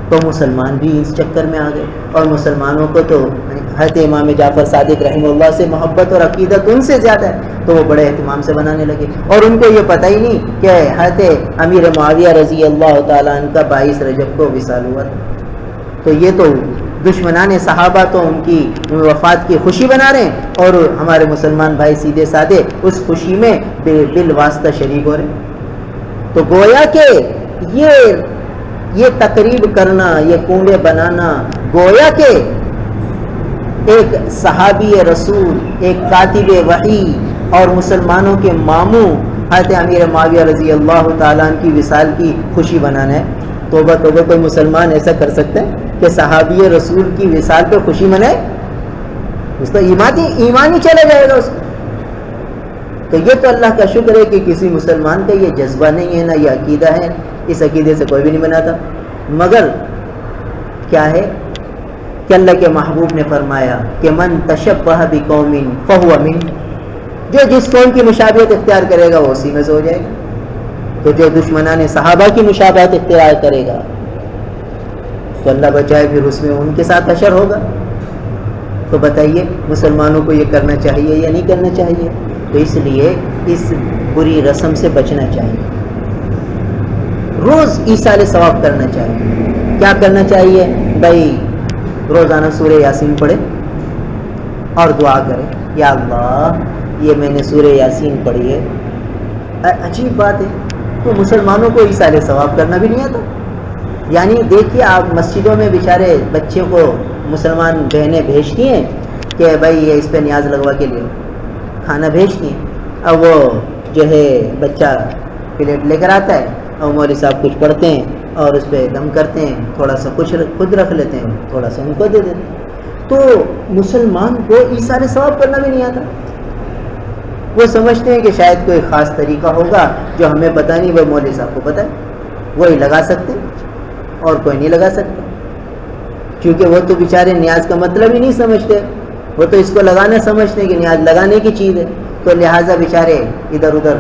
تو مسلمان بھی اس چکر میں آ گئے. اور مسلمانوں کو تو حضرت امام جعفر صادق رحمہ اللہ سے محبت اور عقیدت ان سے زیادہ ہے، تو وہ بڑے اہتمام سے بنانے لگے. اور ان کو یہ پتہ ہی نہیں کہ حضرت امیر معاویہ رضی اللہ تعالیٰ عنہ کا 22 رجب کو وصال ہوا تھا. تو یہ تو دشمنان صحابہ تو ان کی وفات کی خوشی بنا رہے ہیں، اور ہمارے مسلمان بھائی سیدھے سادے اس خوشی میں بالواسطہ شریک ہو رہے ہیں. تو گویا کہ یہ تقریب کرنا، یہ کنڈے بنانا، گویا کہ ایک صحابی رسول، ایک کاتب وحی اور مسلمانوں کے ماموں حضرت امیر معاویہ رضی اللہ تعالیٰ عنہ کی وصال کی خوشی بنانا ہے. توبہ توبہ، کوئی مسلمان ایسا کر سکتے ہیں کہ صحابی رسول کی وصال پہ خوشی منائے؟ اس کا ایمان ہی چلا جائے گا اس کا. تو یہ تو اللہ کا شکر ہے کہ کسی مسلمان کا یہ جذبہ نہیں ہے، نہ یہ عقیدہ ہے، اس عقیدے سے کوئی بھی نہیں بناتا. مگر کیا ہے کہ اللہ کے محبوب نے فرمایا کہ من تشبہ بقوم فہو من، جو جس قوم کی مشابہت اختیار کرے گا وہ اسی میں سے ہو جائے گا. تو جو دشمنان صحابہ کی مشابہت اختیار کرے گا تو اللہ بچائے پھر اس میں ان کے ساتھ حشر ہوگا. تو بتائیے مسلمانوں کو یہ کرنا چاہیے یا نہیں کرنا چاہیے؟ تو اس لیے اس بری رسم سے بچنا چاہیے. روز ایصال ثواب کرنا چاہیے. کیا کرنا چاہیے بھائی؟ روزانہ سورہ یاسین پڑھے اور دعا کرے، یا اللہ یہ میں نے سورہ یاسین پڑھی ہے. عجیب بات ہے، تو مسلمانوں کو ایصال ثواب کرنا بھی نہیں آتا. یعنی دیکھیے آپ مسجدوں میں بیچارے بچے کو مسلمان بہنیں بھیجتی ہیں کہ بھائی یہ اس پہ نیاز لگوا کے لیے کھانا بھیجتی ہیں. اب وہ جو ہے بچہ پلیٹ لے کر آتا ہے اور مولوی صاحب کچھ پڑھتے ہیں اور اس پہ دم کرتے ہیں، تھوڑا سا کچھ خود رکھ لیتے ہیں، تھوڑا سا ان کو دے دیتے ہیں. تو مسلمان کو ایصال ثواب کرنا بھی نہیں آتا. وہ سمجھتے ہیں کہ شاید کوئی خاص طریقہ ہوگا جو ہمیں پتہ نہیں، وہ مولوی صاحب کو پتہ ہے، وہی لگا سکتے اور کوئی نہیں لگا سکتا. کیونکہ وہ تو بیچارے نیاز کا مطلب ہی نہیں سمجھتے، وہ تو اس کو لگانا سمجھتے ہیں کہ نیاز لگانے کی چیز ہے. تو لہٰذا بیچارے ادھر ادھر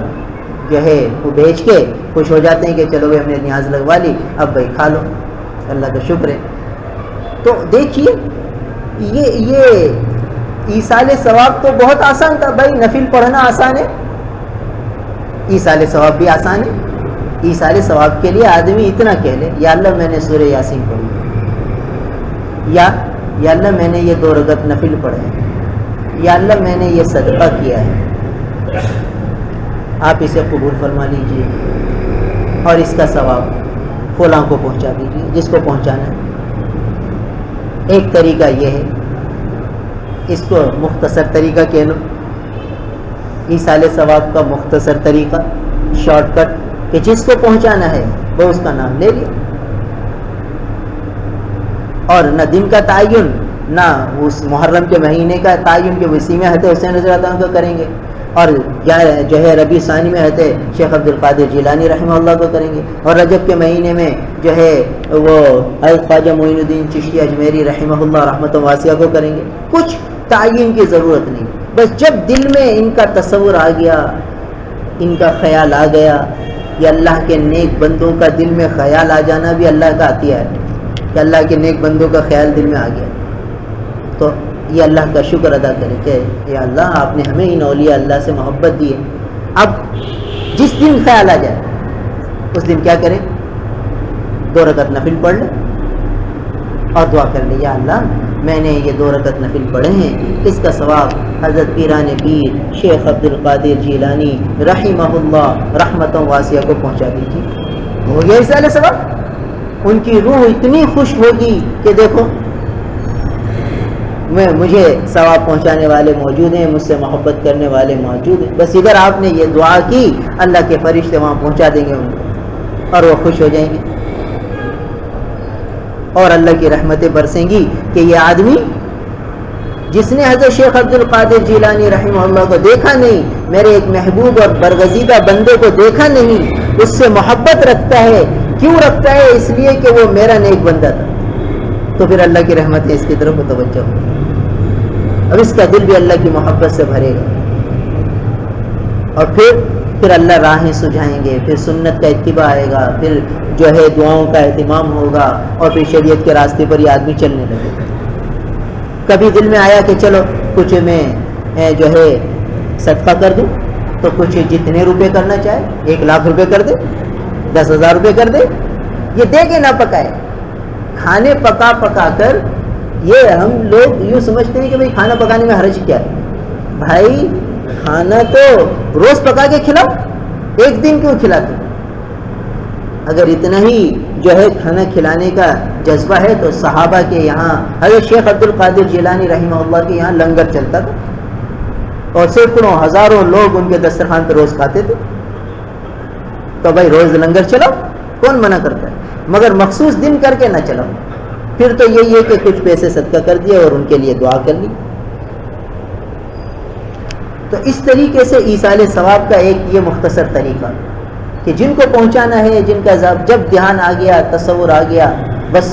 جو ہے وہ بیچ کے خوش ہو جاتے ہیں کہ چلو بھائی ہم نے نیاز لگوا لی، اب بھائی کھا لو، اللہ کا شکر ہے. تو دیکھیے یہ ایصال ثواب تو بہت آسان تھا بھائی. نفل پڑھنا آسان ہے، ایصال ثواب بھی آسان ہے. ایصال ثواب کے لیے آدمی اتنا کہہ لے، یا اللہ میں نے سورہ یاسین پڑھی، یا اللہ میں نے یہ 2 رکعت نفل پڑھے ہیں، یا اللہ میں نے یہ صدقہ کیا ہے، آپ اسے قبول فرما لیجئے اور اس کا ثواب فلاں کو پہنچا دیجیے جس کو پہنچانا ہے. ایک طریقہ یہ ہے، اس کو مختصر طریقہ کہہ لو، ایصال ثواب کا مختصر طریقہ، شارٹ کٹ کہ جس کو پہنچانا ہے وہ اس کا نام لے لیا، اور نہ دن کا تعین نہ اس محرم کے مہینے کا تعین کہ اسی میں حضرت حسین رضی اللہ عنہ کو کریں گے، اور جو ہے ربیع ثانی میں حضرت شیخ عبد القادر جیلانی رحمہ اللہ کو کریں گے، اور رجب کے مہینے میں جو ہے وہ حضرت خواجہ معین الدین چشتی اجمیری رحمہ اللہ رحمۃ واسعہ کو کریں گے۔ کچھ تعین کی ضرورت نہیں، بس جب دل میں ان کا تصور آ گیا، ان کا خیال آ گیا، یہ اللہ کے نیک بندوں کا دل میں خیال آ جانا بھی اللہ کا عطیہ ہے کہ اللہ کے نیک بندوں کا خیال دل میں آ گیا، تو یہ اللہ کا شکر ادا کرے کہ یا اللہ آپ نے ہمیں ان اولیاء اللہ سے محبت دی ہے۔ اب جس دن خیال آ جائے اس دن کیا کریں؟ 2 رکعت نفل پڑھ لیں اور دعا کر لیں، یا اللہ میں نے یہ 2 رکعت نفل پڑھے ہیں، اس کا ثواب حضرت پیران پیر شیخ عبد القادر جیلانی رحمہ اللہ رحمتوں واسعہ کو پہنچا دیجیے۔ ہو گیا ایسا ثواب، ان کی روح اتنی خوش ہوگی کہ دیکھو مجھے ثواب پہنچانے والے موجود ہیں، مجھ سے محبت کرنے والے موجود ہیں، بس ادھر آپ نے یہ دعا کی اللہ کے فرشتے وہاں پہنچا دیں گے ان کو، اور وہ خوش ہو جائیں گے، اور اللہ کی رحمتیں برسیں گی کہ یہ آدمی جس نے حضرت شیخ عبد القادر جیلانی رحمہ اللہ کو دیکھا نہیں، میرے ایک محبوب اور برگزیدہ بندے کو دیکھا نہیں، اس سے محبت رکھتا ہے۔ کیوں رکھتا ہے؟ اس لیے کہ وہ میرا نیک بندہ تھا، تو پھر اللہ کی رحمتیں اس کی طرف متوجہ ہو، اب اس کا دل بھی اللہ کی محبت سے بھرے گا، اور پھر اللہ راہیں سجھائیں گے، پھر سنت کا اتباع آئے گا، پھر جو ہے دعاؤں کا اہتمام ہوگا، اور پھر شریعت کے راستے پر یہ آدمی چلنے لگے گا۔ کبھی دل میں آیا کہ چلو کچھ میں جو ہے صدقہ کر دوں، تو کچھ جتنے روپے کرنا چاہے، 1 لاکھ روپے کر دے، 10,000 روپے کر دے، یہ دے کے نہ پکائے، کھانے پکا پکا کر، یہ ہم لوگ یوں سمجھتے ہیں کہ بھائی کھانا پکانے میں حرج کیا ہے؟ بھائی کھانا تو روز پکا کے کھلاؤ، ایک دن کیوں کھلاتے؟ اگر اتنا ہی جو ہے کھانا کھلانے کا جذبہ ہے تو صحابہ کے یہاں حضرت شیخ عبد القادر جیلانی رحمہ اللہ کے یہاں لنگر چلتا تھا، اور سینکڑوں ہزاروں لوگ ان کے دسترخوان پہ روز کھاتے تھے، تو بھائی روز لنگر چلاؤ، کون منع کرتا ہے؟ مگر مخصوص دن کر کے نہ چلاؤ، پھر تو یہی ہے کہ کچھ پیسے صدقہ کر دیے اور ان کے لیے دعا کر لی۔ تو اس طریقے سے ایصال ثواب کا ایک یہ مختصر طریقہ کہ جن کو پہنچانا ہے، جن کا جب دھیان آ گیا، تصور آ گیا، بس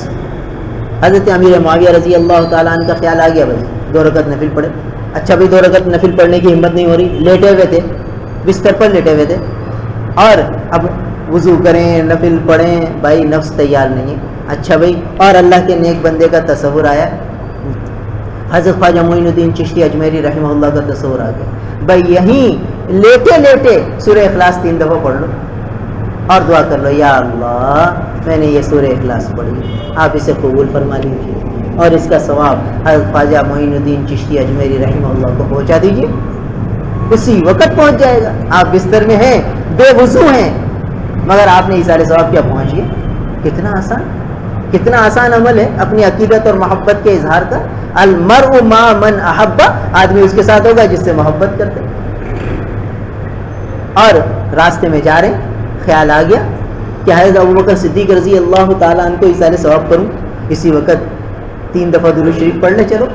حضرت امیر معاویہ رضی اللہ تعالیٰ عنہ کا خیال آ گیا، بس 2 رکعت نفل پڑھے۔ اچھا بھائی 2 رکعت نفل پڑھنے کی ہمت نہیں ہو رہی، لیٹے ہوئے تھے، بستر پر لیٹے ہوئے تھے، اور اب وضو کریں، نفل پڑھیں، بھائی نفس تیار نہیں ہے۔ اچھا بھائی، اور اللہ کے نیک بندے کا تصور آیا، حضرت خواجہ معین الدین چشتی اجمیری رحمہ اللہ کا تصور آ گیا، بھائی یہیں لیٹے لیٹے سورہ اخلاص 3 دفعہ پڑھ لو اور دعا کر لو، یا اللہ میں نے یہ سورہ اخلاص پڑھی، آپ اسے قبول فرما لیجیے، اور اس کا ثواب حضرت خواجہ معین الدین چشتی اجمیری رحمہ اللہ کو پہنچا دیجیے، اسی وقت پہنچ جائے گا۔ آپ بستر میں ہیں، بے وضو ہیں، مگر آپ نے ایصال ثواب کیا پہنچیے۔ کتنا آسان، کتنا آسان عمل ہے اپنی عقیدت اور محبت کے اظہار کا۔ المرء ما من احب، آدمی اس کے ساتھ ہوگا جس سے محبت کرتے۔ اور راستے میں جا رہے ہیں، خیال آ گیا کہ حضرت ابوبکر صدیق رضی اللہ تعالیٰ عنہ کو ایصال ثواب کروں، اسی وقت 3 دفعہ درود شریف پڑھ لے، چلو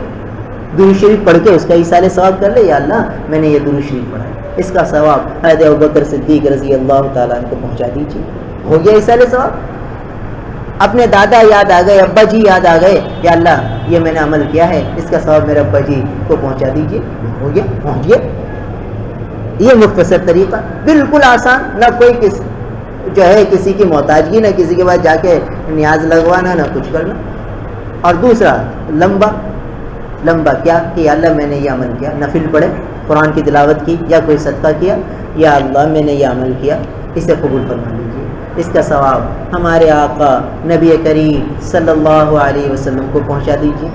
درود شریف پڑھ کے اس کا ایصال ثواب کر لے، یا اللہ میں نے یہ درود شریف پڑھا ہے، اس کا ثواب حضرت ابوبکر صدیق رضی اللہ تعالیٰ عنہ کو پہنچا دیجیے۔ ہو گیا ایصال ثواب۔ اپنے دادا یاد آ گئے، ابا جی یاد آ گئے، یا اللہ یہ میں نے عمل کیا ہے، اس کا ثواب میرے ابا جی کو پہنچا دیجیے۔ ہو گیا، پہنچ گیا۔ یہ مختصر طریقہ، بالکل آسان، نہ کوئی جو ہے کسی کی محتاجگی، نہ کسی کے پاس جا کے نیاز لگوانا، نہ کچھ کرنا۔ اور دوسرا لمبا کیا کہ یا اللہ میں نے یہ عمل کیا، نفل پڑھے، قرآن کی تلاوت کی، یا کوئی صدقہ کیا، یا اللہ میں نے یہ عمل کیا، اسے قبول فرما لیجیے، اس کا ثواب ہمارے آقا نبی کریم صلی اللہ علیہ وسلم کو پہنچا دیجیے،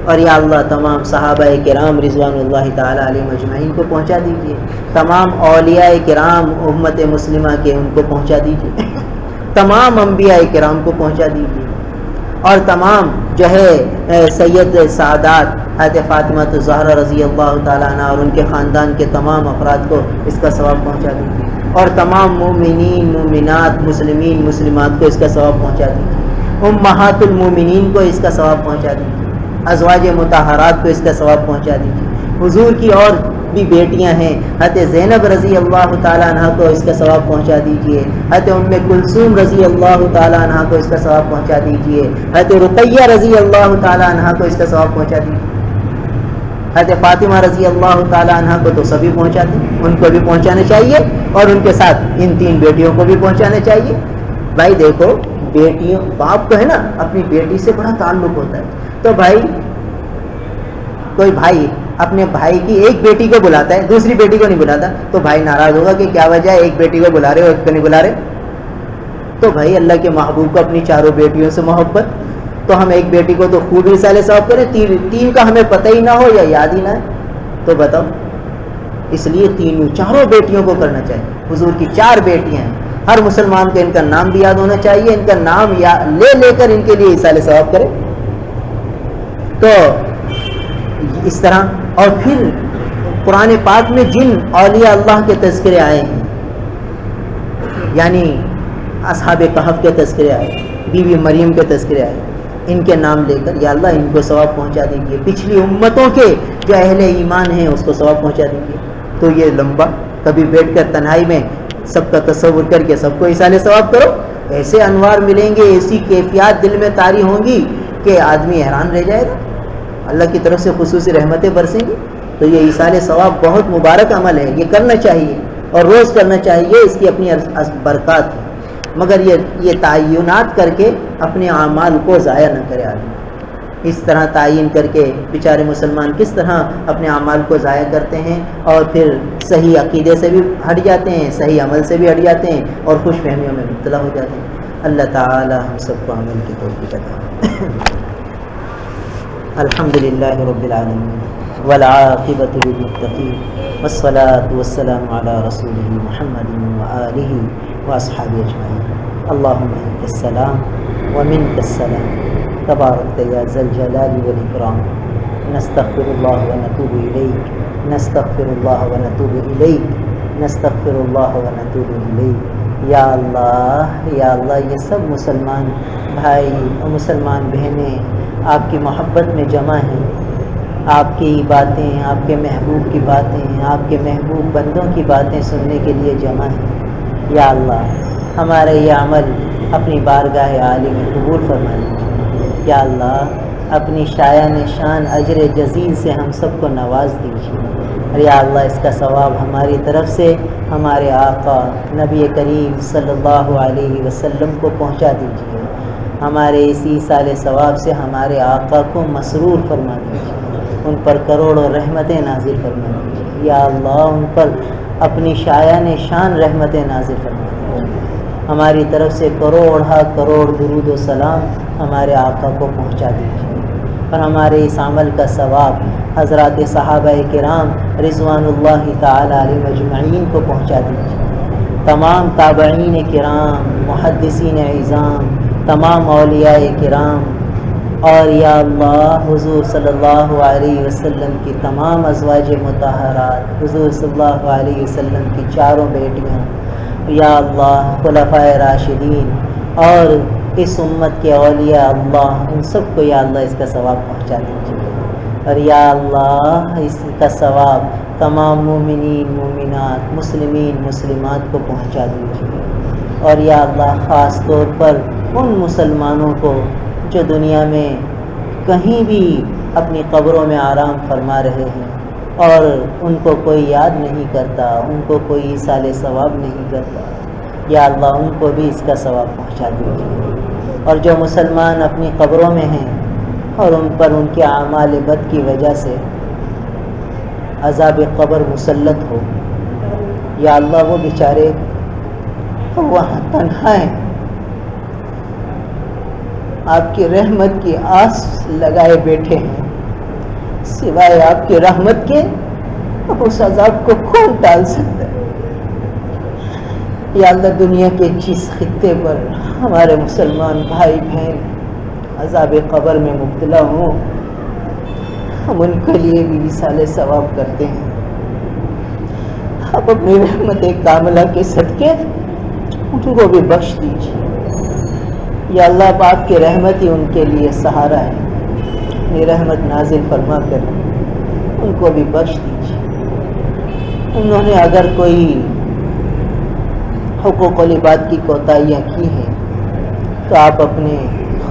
اور یا اللہ تمام صحابہ کرام رضوان اللہ تعالی علیہم اجمعین کو پہنچا دیجیے، تمام اولیاء کرام امت مسلمہ کے ان کو پہنچا دیجیے، تمام انبیاء کرام کو پہنچا دیجیے، اور تمام جو ہے سید سعادات حضرت فاطمہ الزہرا رضی اللہ تعالیٰ عنہ اور ان کے خاندان کے تمام افراد کو اس کا ثواب پہنچا دیجیے، اور تمام مومنین مومنات مسلمین مسلمات کو اس کا ثواب پہنچا دیجیے، امہات المومنین کو اس کا ثواب پہنچا دیجیے، ازواج مطہرات کو اس کا ثواب پہنچا دیجیے، حضور کی اور بھی بیٹیاں ہیں، حضرت زینب رضی اللہ تعالیٰ عنہ کو اس کا ثواب پہنچا دیجیے، حضرت ام کلثوم رضی اللہ تعالیٰ عنہ کو اس کا ثواب پہنچا دیجیے، حضرت رقیہ رضی اللہ تعالیٰ عنہ کو اس کا ثواب پہنچا دیجیے، حضرت فاطمہ رضی اللہ تعالیٰ عنہ کو تو سبھی پہنچاتے ہیں، ان کو بھی پہنچانا چاہیے، اور ان کے ساتھ ان 3 بیٹیوں کو بھی پہنچانا چاہیے۔ بھائی دیکھو، بیٹیوں باپ کو ہے نا اپنی بیٹی سے بڑا تعلق ہوتا ہے، تو بھائی کوئی بھائی اپنے بھائی کی ایک بیٹی کو بلاتا ہے، دوسری بیٹی کو نہیں بلاتا، تو بھائی ناراض ہوگا کہ کیا وجہ ہے، ایک بیٹی کو بلا رہے ہو ایک کو نہیں بلا رہے؟ تو بھائی اللہ کے محبوب کو اپنی چاروں بیٹیوں سے محبت، تو ہم ایک بیٹی کو تو خوب رسالے ثواب کریں، 3 کا ہمیں پتہ ہی نہ ہو یا یاد ہی نہ ہے، تو بتاؤ۔ اس لیے 4 بیٹیوں کو کرنا چاہیے۔ حضور کی 4 بیٹیاں ہیں، ہر مسلمان کو ان کا نام بھی یاد ہونا چاہیے، ان کا نام لے کر ان کے لیے رسالے ثواب کرے۔ تو اس طرح، اور پھر قرآن پاک میں جن اولیاء اللہ کے تذکرے آئے ہیں، یعنی اصحاب کہف کے تذکرے آئے، بی بی مریم کے تذکرے آئے، ان کے نام لے کر یا اللہ ان کو ثواب پہنچا دیجیے، پچھلی امتوں کے جو اہل ایمان ہیں اس کو ثواب پہنچا دیجیے۔ تو یہ لمبا کبھی بیٹھ کر تنہائی میں سب کا تصور کر کے سب کو ایصال ثواب کرو، ایسے انوار ملیں گے، ایسی کیفیات دل میں طاری ہوں گی کہ آدمی حیران رہ جائے گا، اللہ کی طرف سے خصوصی رحمتیں برسیں گی۔ تو یہ ایصال ثواب بہت مبارک عمل ہے، یہ کرنا چاہیے اور روز کرنا چاہیے، اس کی اپنی برکات ہے، مگر یہ تعینات کر کے اپنے اعمال کو ضائع نہ کرے آدمی۔ اس طرح تعین کر کے بیچارے مسلمان کس طرح اپنے اعمال کو ضائع کرتے ہیں، اور پھر صحیح عقیدے سے بھی ہٹ جاتے ہیں، صحیح عمل سے بھی ہٹ جاتے ہیں، اور خوش فہمیوں میں مبتلا ہو جاتے ہیں۔ اللہ تعالی ہم سب کو عمل کی توفیق عطا فرمائے۔ الحمدللہ رب العالمین والعاقبۃ للمتقین والصلاة والسلام علی رسولہ محمد وآلہ واصحابہ اجمعین۔ اللہم انت السلام ومنک السلام تبارک یا ذا الجلال والاکرام، نستغفر اللہ ونتوب الیک، نستغفر اللہ ونتوب الیک، نستغفر اللہ ونتوب الیک۔ یا اللہ یا اللہ، یہ سب مسلمان بھائی اور مسلمان بہنیں آپ کی محبت میں جمع ہیں، آپ کی باتیں، آپ کے محبوب کی باتیں، آپ کے محبوب بندوں کی باتیں سننے کے لیے جمع ہیں۔ یا اللہ ہمارا یہ عمل اپنی بارگاہ عالی میں قبول فرما لیجیے۔ یا اللہ اپنی شایان شان اجر جزیل سے ہم سب کو نواز دیجیے، اور یا اللہ اس کا ثواب ہماری طرف سے ہمارے آقا نبی کریم صلی اللہ علیہ وسلم کو پہنچا دیجیے، ہمارے اسی سال ثواب سے ہمارے آقا کو مسرور فرما دیجیے، ان پر کروڑوں رحمتیں نازل فرما دیجیے۔ یا اللہ ان پر اپنی شایان شان رحمتیں نازل فرما دیجیے، ہماری طرف سے کروڑ درود و سلام ہمارے آقا کو پہنچا دیجیے، اور ہمارے اس عمل کا ثواب حضرات صحابہ کرام رضوان اللہ تعالی علیہم اجمعین کو پہنچا دیجیے، تمام تابعین کرام، محدثین اعظام، تمام اولیاء کرام، اور یا اللہ حضور صلی اللہ علیہ وسلم کی تمام ازواج مطہرات، حضور صلی اللہ علیہ وسلم کی 4 بیٹیاں، یا اللہ خلفائے راشدین اور اس امت کے اولیاء اللہ، ان سب کو یا اللہ اس کا ثواب پہنچا دیجیے، اور یا اللہ اس کا ثواب تمام مومنین مومنات مسلمین مسلمات کو پہنچا دیجیے، اور یا اللہ خاص طور پر ان مسلمانوں کو جو دنیا میں کہیں بھی اپنی قبروں میں آرام فرما رہے ہیں اور ان کو کوئی یاد نہیں کرتا، ان کو کوئی ایصال ثواب نہیں کرتا، یا اللہ ان کو بھی اس کا ثواب پہنچا دیجیے، اور جو مسلمان اپنی قبروں میں ہیں اور ان پر ان کے اعمال بد کی وجہ سے عذاب قبر مسلط ہو، یا اللہ وہ بیچارے وہاں تنہا ہیں، آپ کی رحمت کی آس لگائے بیٹھے ہیں، سوائے آپ کی رحمت کے اس عذاب کو کون ٹال سکتا ہے؟ یا اللہ دنیا کے جس خطے پر ہمارے مسلمان بھائی بہن عذاب قبر میں مبتلا ہوں، ہم ان کے لیے بھی ایصال ثواب کرتے ہیں، آپ اپنی رحمت کاملہ کے صدقے ان کو بھی بخش دیجیے۔ یا اللہ اب آپ کی رحمت ہی ان کے لیے سہارا ہے، اپنی رحمت نازل فرما کر ان کو بھی بخش دیجیے۔ انہوں نے اگر کوئی حقوق العباد کی کوتاہیاں کی ہیں تو آپ اپنے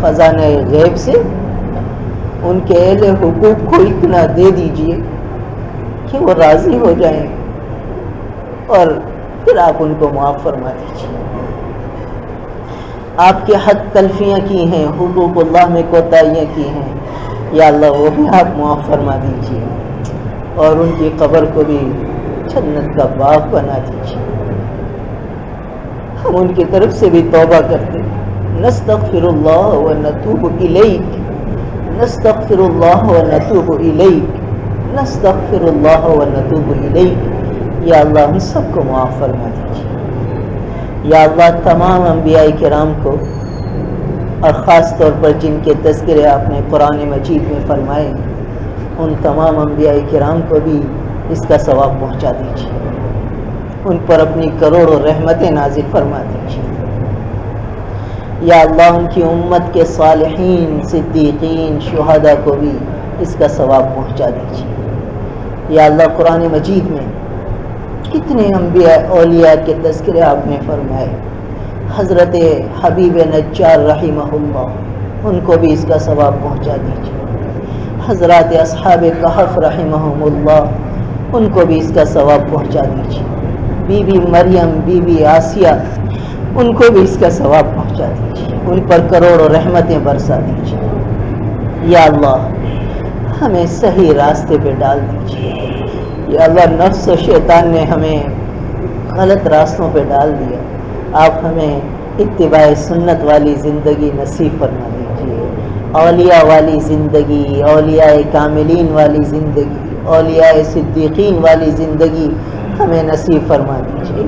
خزانہ غیب سے ان کے اہل حقوق کو اتنا دے دیجیے کہ وہ راضی ہو جائیں اور پھر آپ ان کو معاف فرما دیجیے۔ آپ کے حق تلفیاں کی ہیں، حقوق اللہ میں کوتاہیاں کی ہیں، یا اللہ وہ بھی آپ معاف فرما دیجیے اور ان کی قبر کو بھی جنت کا باغ بنا دیجیے۔ ہم ان کی طرف سے بھی توبہ کرتے ہیں، نستغفر اللہ و نتوب الیک، نستغفر اللہ و نتوب الیک، نستغفر اللہ و نتوب الیک۔ یا اللہ ہم سب کو معاف فرما دیجیے۔ یا اللہ تمام انبیاء کرام کو، اور خاص طور پر جن کے تذکرے آپ نے قرآن مجید میں فرمائے، ان تمام انبیاء کرام کو بھی اس کا ثواب پہنچا دیجیے، ان پر اپنی کروڑوں رحمتیں نازل فرما دیجیے۔ یا اللہ ان کی امت کے صالحین، صدیقین، شہداء کو بھی اس کا ثواب پہنچا دیجیے۔ یا اللہ قرآن مجید میں کتنے انبیاء اولیاء کے تذکرے آپ نے فرمائے، حضرت حبیب نجار رحمہ اللہ، ان کو بھی اس کا ثواب پہنچا دیجیے۔ حضرات اصحاب کہف رحمہم اللہ، ان کو بھی اس کا ثواب پہنچا دیجیے۔ بی بی مریم، بی بی آسیہ، ان کو بھی اس کا ثواب پہنچا دیجیے، ان پر کروڑوں رحمتیں برسا دیجیے۔ یا اللہ ہمیں صحیح راستے پہ ڈال دیجیے۔ یا اللہ نفس و شیطان نے ہمیں غلط راستوں پہ ڈال دیا، آپ ہمیں اتباع سنت والی زندگی نصیب فرما دیجیے، اولیاء والی زندگی، اولیاء کاملین والی زندگی، اولیاء صدیقین والی زندگی ہمیں نصیب فرما دیجیے۔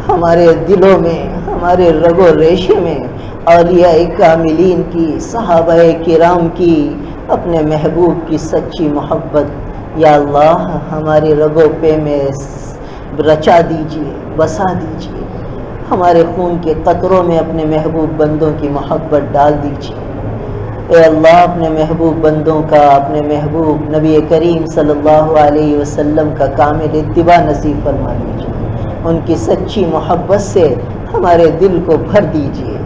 ہمارے دلوں میں، ہمارے رگ و ریشے میں اولیاء کاملین کی، صحابہ کرام کی، اپنے محبوب کی سچی محبت یا اللہ ہمارے رگوں پہ میں رچا دیجیے، بسا دیجیے۔ ہمارے خون کے قطروں میں اپنے محبوب بندوں کی محبت ڈال دیجیے۔ اے اللہ اپنے محبوب بندوں کا، اپنے محبوب نبی کریم صلی اللہ علیہ وسلم کا کامل اتباع نصیب فرما دیجیے، ان کی سچی محبت سے ہمارے دل کو بھر دیجیے۔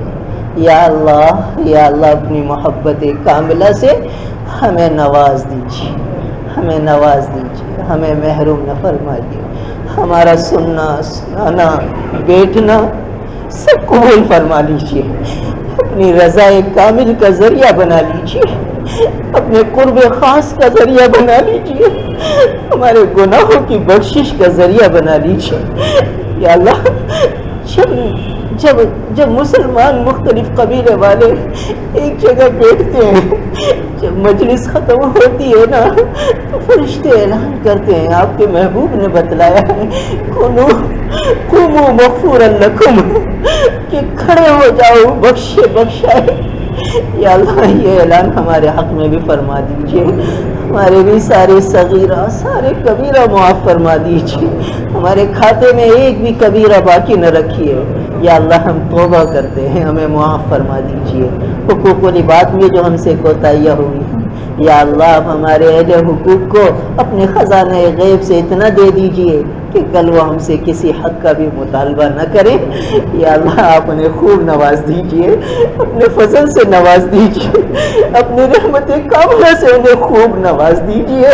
یا اللہ اپنی محبت کاملہ سے ہمیں نواز دیجیے، ہمیں نواز دیجیے، ہمیں محروم نہ فرمائیے۔ ہمارا سننا، سنانا، بیٹھنا سب قبول فرما لیجیے، اپنی رضا کامل کا ذریعہ بنا لیجیے، اپنے قرب خاص کا ذریعہ بنا لیجیے، ہمارے گناہوں کی بخشش کا ذریعہ بنا لیجیے۔ یا اللہ جب مسلمان مختلف قبیلے والے ایک جگہ بیٹھتے ہیں، جب مجلس ختم ہوتی ہے نا تو فرشتے اعلان کرتے ہیں، آپ کے محبوب نے بتلایا ہے قوموا مغفورا لکم، کہ کھڑے ہو جاؤ بخشے بخشا ہے۔ یا اللہ یہ اعلان ہمارے حق میں بھی فرما دیجیے، ہمارے بھی سارے صغیرہ سارے کبیرہ معاف فرما دیجیے، ہمارے کھاتے میں ایک بھی کبیرہ باقی نہ رکھیے۔ یا اللہ ہم توبہ کرتے ہیں، ہمیں معاف فرما دیجیے۔ حقوق العباد میں جو ہم سے کوتاہیاں ہوئی ہیں، یا اللہ آپ ہمارے اہل حقوق کو اپنے خزانہ غیب سے اتنا دے دیجیے کہ کل وہ ہم سے کسی حق کا بھی مطالبہ نہ کریں۔ یا اللہ آپ انہیں خوب نواز دیجیے، اپنے فضل سے نواز دیجیے، اپنی رحمت کاملہ سے انہیں خوب نواز دیجیے،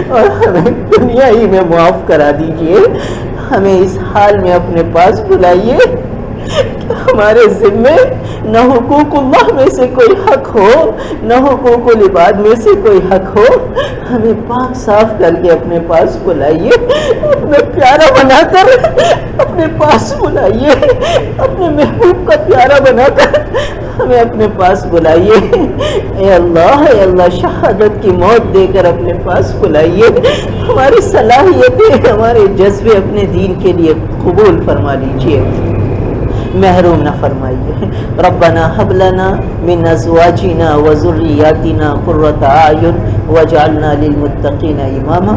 اور ہمیں دنیا ہی میں معاف کرا دیجیے۔ ہمیں اس حال میں اپنے پاس بلائیے کہ ہمارے ذمے نہ حقوق اللہ میں سے کوئی حق ہو، نہ حقوق العباد میں سے کوئی حق ہو۔ ہمیں پاک صاف کر کے اپنے پاس بلائیے، اپنا پیارا بنا کر اپنے پاس بلائیے، اپنے محبوب کا پیارا بنا کر ہمیں اپنے پاس بلائیے۔ اے اللہ شہادت کی موت دے کر اپنے پاس بلائیے، ہماری صلاحیتیں، ہمارے جذبے اپنے دین کے لیے قبول فرما لیجیے، محروم نہ فرمائیے۔ ربنا هب لنا من ازواجنا وذرياتنا قرة اعين واجعلنا للمتقين اماما۔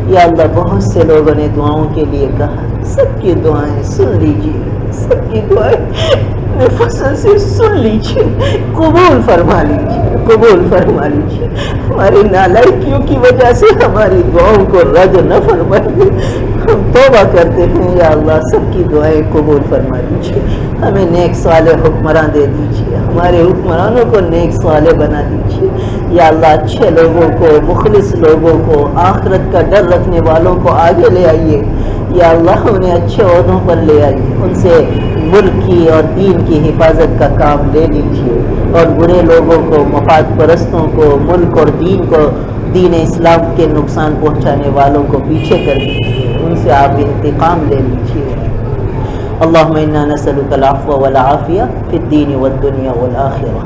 یا اللہ بہت سے لوگوں نے دعاؤں کے لیے کہا، سب کی دعائیں سن لیجیے، سب کی دعائیں فصل سے سن لیجیے، قبول فرما لیجیے، قبول فرما لیجیے۔ ہماری نالائکیوں کی وجہ سے ہماری دعاؤں کو رد نہ فرمائیے، ہم توبہ کرتے ہیں یا اللہ، سب کی دعائیں قبول فرما لیجیے۔ ہمیں نیک صالح حکمراں دے دیجیے، ہمارے حکمرانوں کو نیک صالح بنا دیجیے یا اللہ۔ اچھے لوگوں کو، مخلص لوگوں کو، آخرت کا ڈر رکھنے والوں کو آگے لے آئیے یا اللہ، انہیں اچھے عہدوں پر لے آئیے، ان سے ملک کی اور دین کی حفاظت کا کام لے لیجیے، اور برے لوگوں کو، مفاد پرستوں کو، ملک اور دین کو، دین اسلام کے نقصان پہنچانے والوں کو پیچھے کر دیجیے، ان سے آپ انتقام لے لیجیے۔ اللہم انا نسألک العفو والعافیہ فی الدین والدنیا والآخرہ۔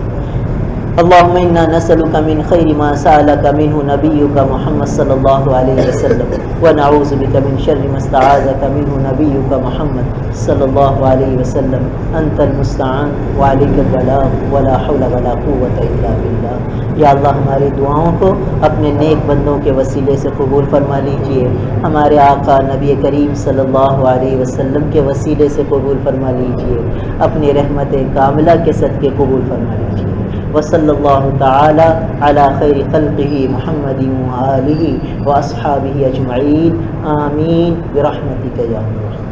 اللہم انا نسألک من خیر ما سألک منہ نبیک محمد صلی اللہ علیہ وسلم، ونعوذ بک من شر ما استعاذک منہ نبیک محمد صلی اللہ علیہ وسلم۔ انت المستعان وعلیک البلاغ ولا حول ولا قوة الا باللہ۔ یا اللہ، ہماری دعاؤں کو اپنے نیک بندوں کے وسیلے سے قبول فرما لیجئے، ہمارے آقا نبی کریم صلی اللہ علیہ وسلم کے وسیلے سے قبول فرما لیجئے، اپنی رحمت کاملہ کے صدقے قبول فرما لیجئے۔ وصلی اللہ تعالی علی خیر خلقہ محمد وآلہ واصحابہ اجمعین، آمین برحمتک یا اللہ۔